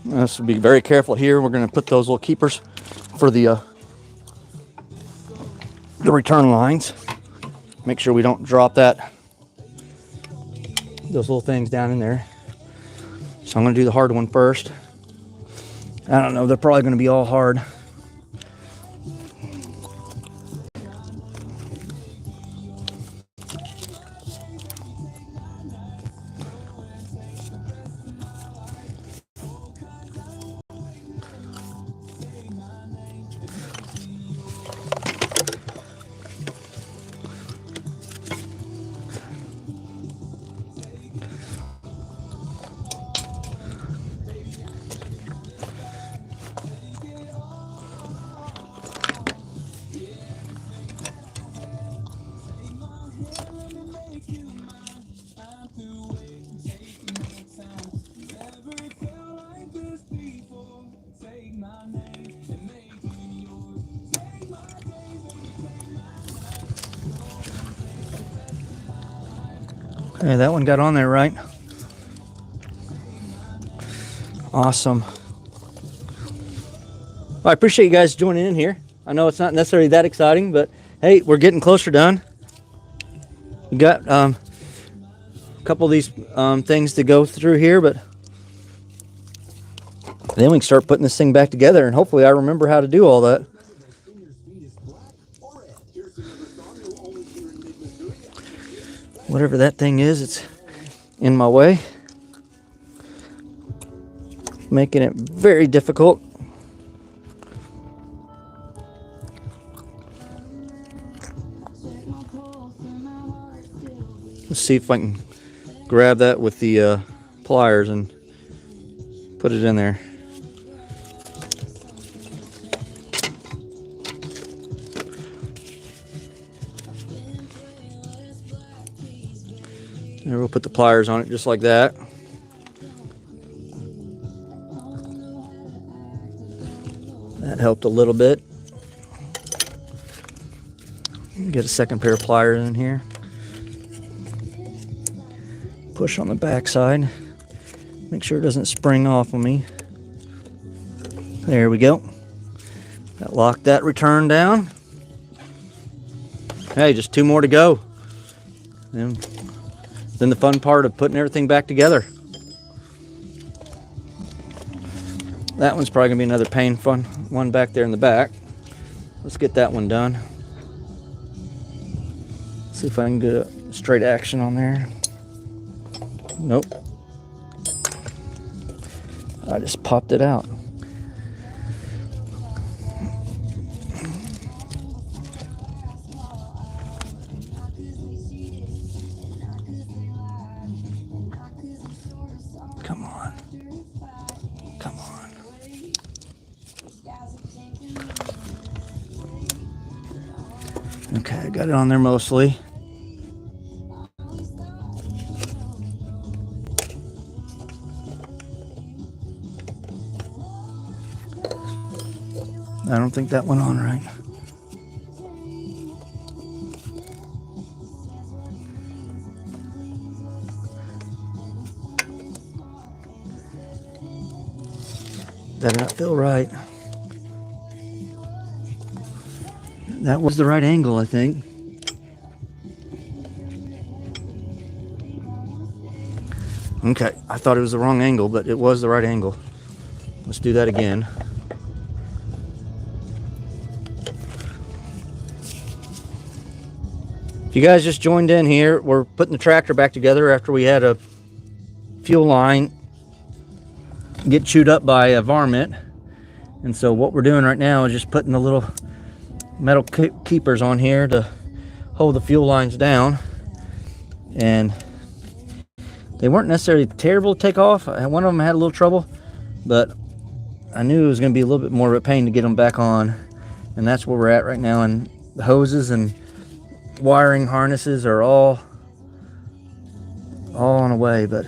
Let's be very careful here. We're going to put those little keepers for the return lines. Make sure we don't drop those little things down in there. So I'm going to do the hard one first. I don't know, they're probably going to be all hard. Okay, that one got on there right. Well, I appreciate you guys joining in here. I know it's not necessarily that exciting, but hey, we're getting closer done. We got a couple of these things to go through here, but then we can start putting this thing back together, and hopefully I remember how to do all that. Whatever that thing is, it's in my way, making it very difficult. Let's see if I can grab that with the pliers and put it in there. And we'll put the pliers on it just like that. That helped a little bit. Get a second pair of pliers in here. Push on the back side. Make sure it doesn't spring off on me. There we go. That locked that return down. Hey, just 2 more to go. And then the fun part of putting everything back together. That one's probably gonna be another fun one back there in the back. Let's get that one done. See if I can get a straight action on there. Nope. I just popped it out. Come on. Come on. Okay, I got it on there mostly. I don't think that went on right. That did not feel right. That was the right angle, I think. Okay, I thought it was the wrong angle, but it was the right angle. Let's do that again. If you guys just joined in here, we're putting the tractor back together after we had a fuel line get chewed up by a varmint. And so what we're doing right now is just putting the little metal keepers on here to hold the fuel lines down. And they weren't necessarily terrible to take off. One of them had a little trouble, but I knew it was going to be a little bit more of a pain to get them back on. And that's where we're at right now. And the hoses and wiring harnesses are all on the way, but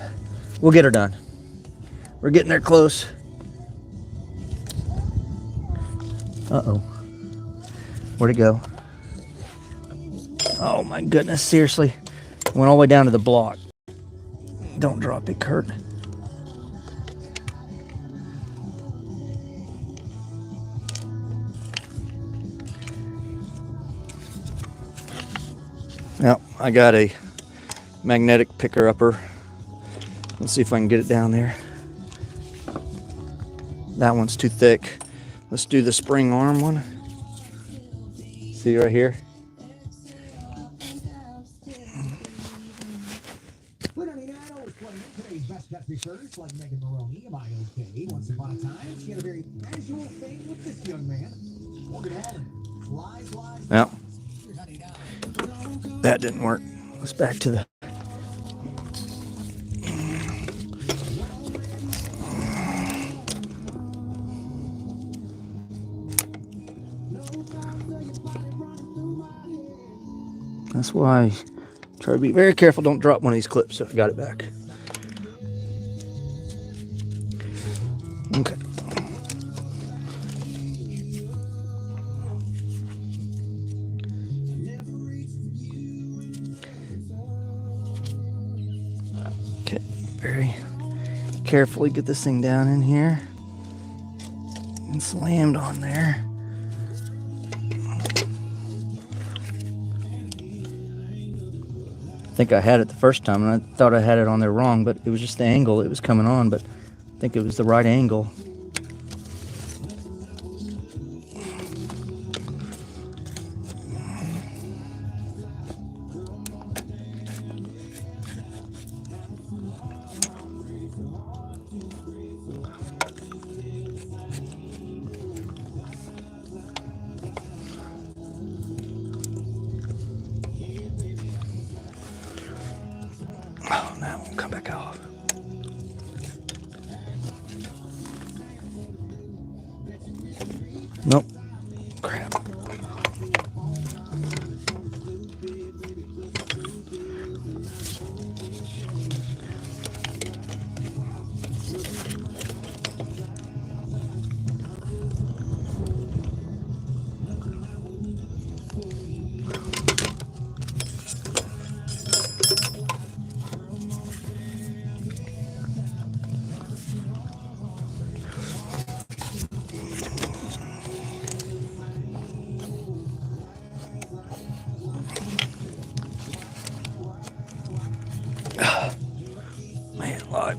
we'll get her done. We're getting there close. Uh-oh. Where'd it go? Oh my goodness, seriously. Went all the way down to the block. Don't drop it, Kurt. Now, I got a magnetic picker-upper. Let's see if I can get it down there. That one's too thick. Let's do the spring arm one. See right here? Like Megan Maroney, am I okay? Once upon a time, she had a very casual thing with this young man. Morgan Allen, lies. Well, that didn't work. Let's back to the... That's why I try to be very careful. Don't drop one of these clips. So I got it back. Okay. Okay, very carefully get this thing down in here and slammed on there. I think I had it the first time, and I thought I had it on there wrong, but it was just the angle it was coming on, but I think it was the right angle. Oh, that won't come back off. Nope. Crap. Man, alive.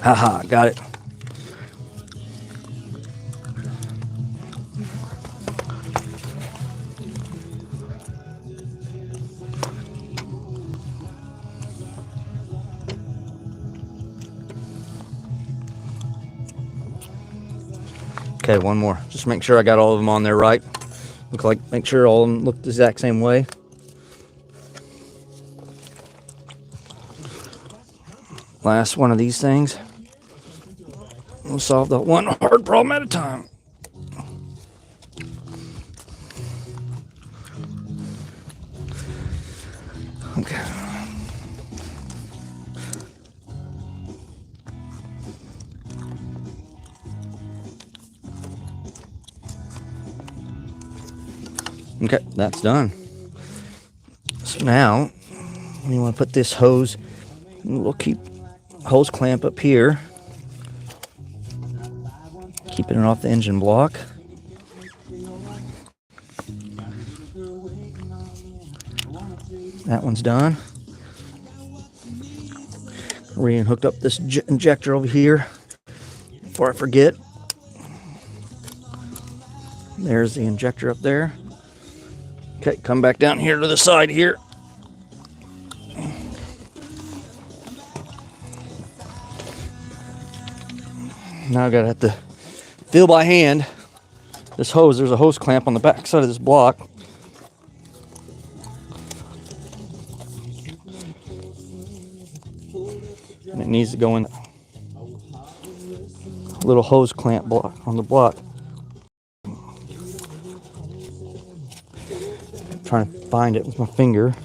Haha, got it. Okay, one more. Just make sure I got all of them on there right. Make sure all of them look the exact same way. Last one of these things. We'll solve the one hard problem at a time. Okay. Okay, that's done. So now, you want to put this hose, we'll keep hose clamp up here, keeping it off the engine block. That one's done. We hooked up this injector over here before I forget. There's the injector up there. Okay, come back down here to the side here. Now I gotta have to feel by hand this hose. There's a hose clamp on the back side of this block. And it needs to go in a little hose clamp block on the block. I'm trying to find it with my finger.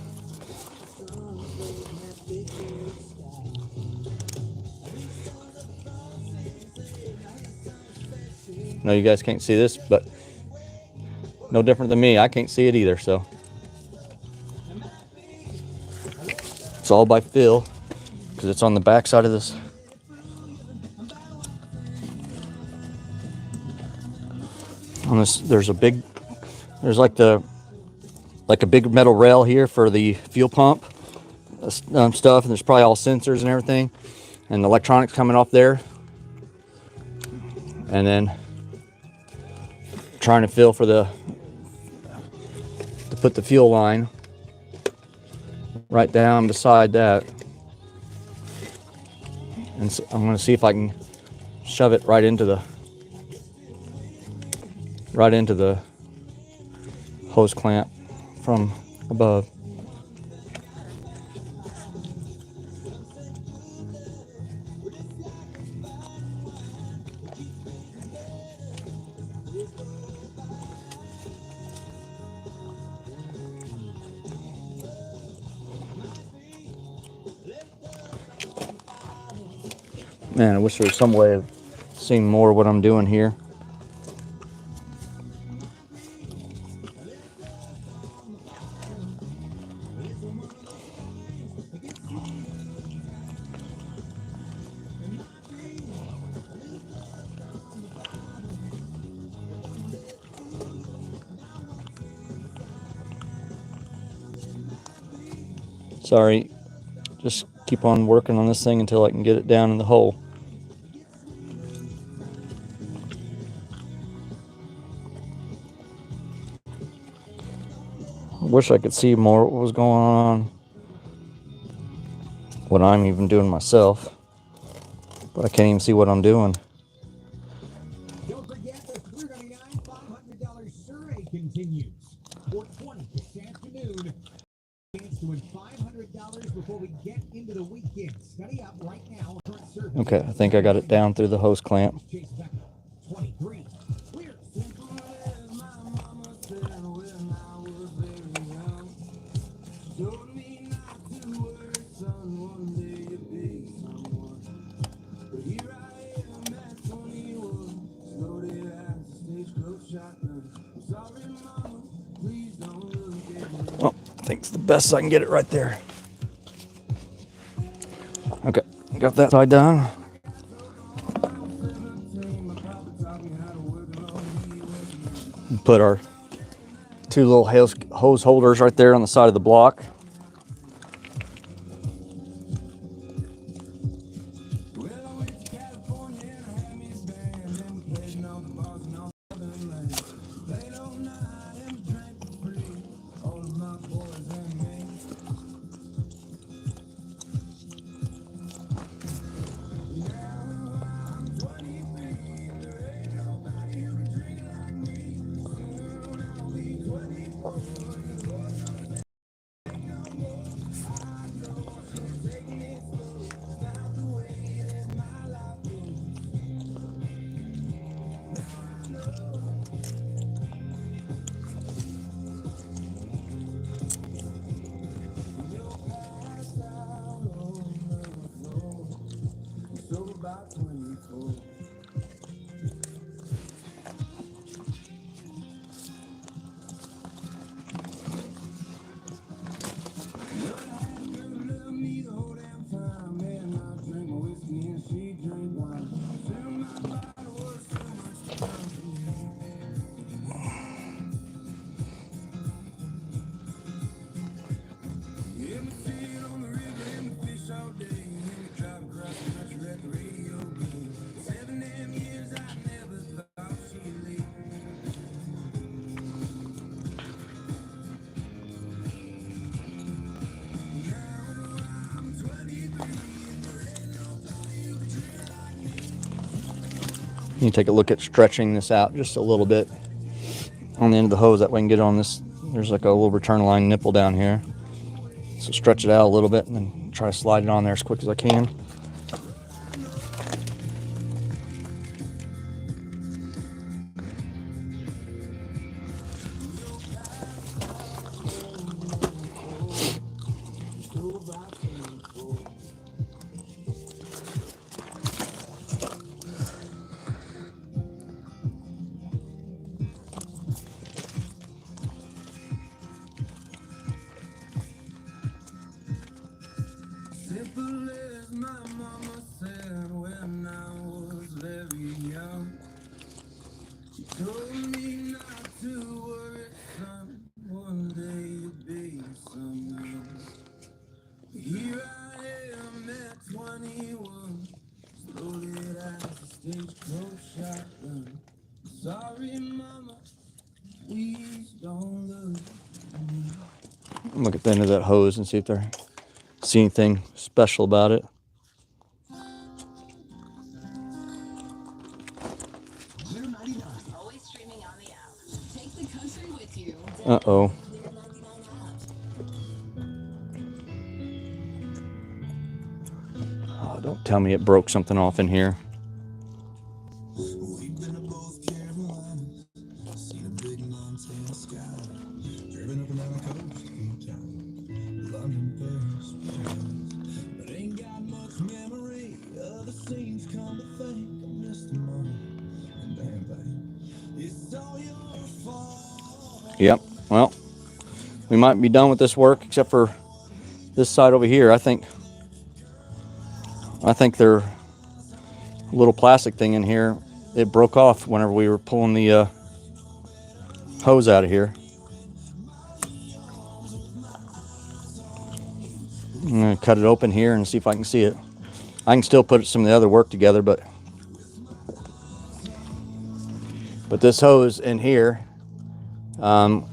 No, you guys can't see this, but no different than me. I can't see it either, so it's all by feel because it's on the back side of this. On this, there's like a big metal rail here for the fuel pump stuff, and there's probably all sensors and everything, and electronics coming off there, and then trying to feel for to put the fuel line right down beside that, and so I'm going to see if I can shove it right into the hose clamp from above. Man, I wish there was some way of seeing more of what I'm doing here. Sorry, just keep on working on this thing until I can get it down in the hole. I wish I could see more what was going on, what I'm even doing myself, but I can't even see what I'm doing. Don't forget the $3.99 $500 survey continues. For 20 this afternoon, chance to win $500 before we get into the weekend. Study up right now. Current survey. Okay, I think I got it down through the hose clamp. Chase Becker, 23. Clear. Simple as my mama said when I was very young. Showed me not to worry, son, one day you'll be someone. But here I am at 21, loaded as a stagecoach shotgun. I'm sorry, mama, please don't look at me. Oh, I think it's the best I can get it right there. Okay, got that side done. Put our two little hose holders right there on the side of the block. You take a look at stretching this out just a little bit on the end of the hose. That way I can get on this. There's like a little return line nipple down here. So stretch it out a little bit and then try to slide it on there as quick as I can. Simple as my mama said when I was very young. She told me not to worry, son, one day you'll be someone. Here I am at 21, loaded as a stagecoach shotgun. Sorry, mama, please don't look at me. Look at the end of that hose and see if there see anything special about it. Always streaming on the app. Take the country with you. Uh-oh. Oh, don't tell me it broke something off in here. We've been to both Carolinas, seen a big Montana sky, driven up and down the coast, Cape Town, London, Paris, but ain't got much memory of the scenes Yep. Well, we might be done with this work except for this side over here. I think their little plastic thing in here, it broke off whenever we were pulling the hose out of here. I'm gonna cut it open here and see if I can see it. I can still put some of the other work together, but this hose in here, when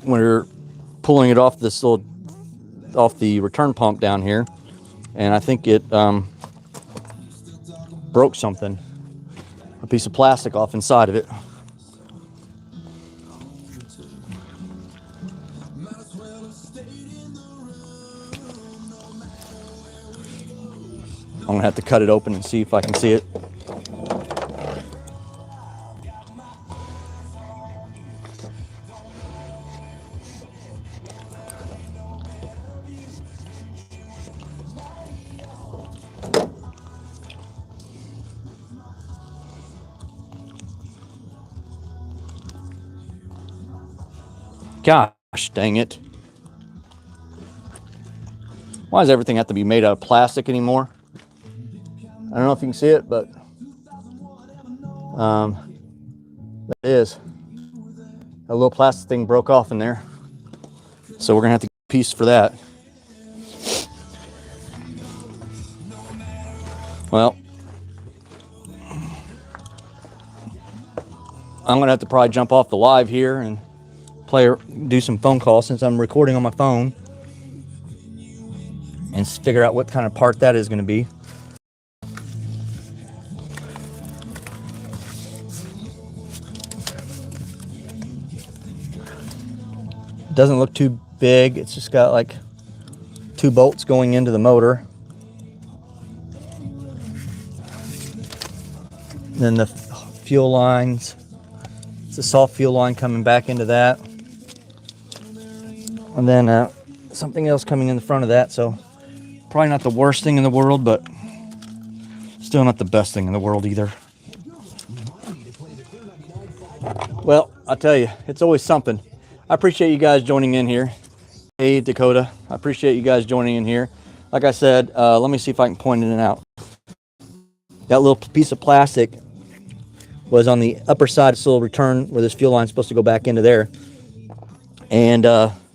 we're pulling it off the return pump down here, and I think it broke something, a piece of plastic off inside of it. I'm gonna have to cut it open and see if I can see it. Gosh dang it. Why does everything have to be made out of plastic anymore? I don't know if you can see it, but that is. A little plastic thing broke off in there. So we're gonna have to get a piece for that. Well, I'm gonna have to probably jump off the live here and do some phone calls since I'm recording on my phone and figure out what kind of part that is gonna be. Doesn't look too big. It's just got like 2 bolts going into the motor. Then the fuel lines. It's a soft fuel line coming back into that. And then something else coming in the front of that. So probably not the worst thing in the world, but still not the best thing in the world either. Well, I'll tell you, it's always something. I appreciate you guys joining in here. Hey, Dakota, I appreciate you guys joining in here. Like I said, let me see if I can point it out. That little piece of plastic was on the upper side. It's a little return where this fuel line is supposed to go back into there. And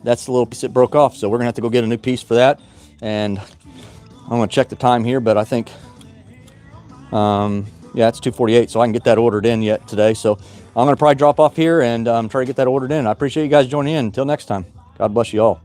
that's the little piece that broke off. So we're going to have to go get a new piece for that. And I'm going to check the time here, but I think, yeah, it's 2:48, so I can get that ordered in yet today. So I'm going to probably drop off here and try to get that ordered in. I appreciate you guys joining in. Until next time, God bless you all.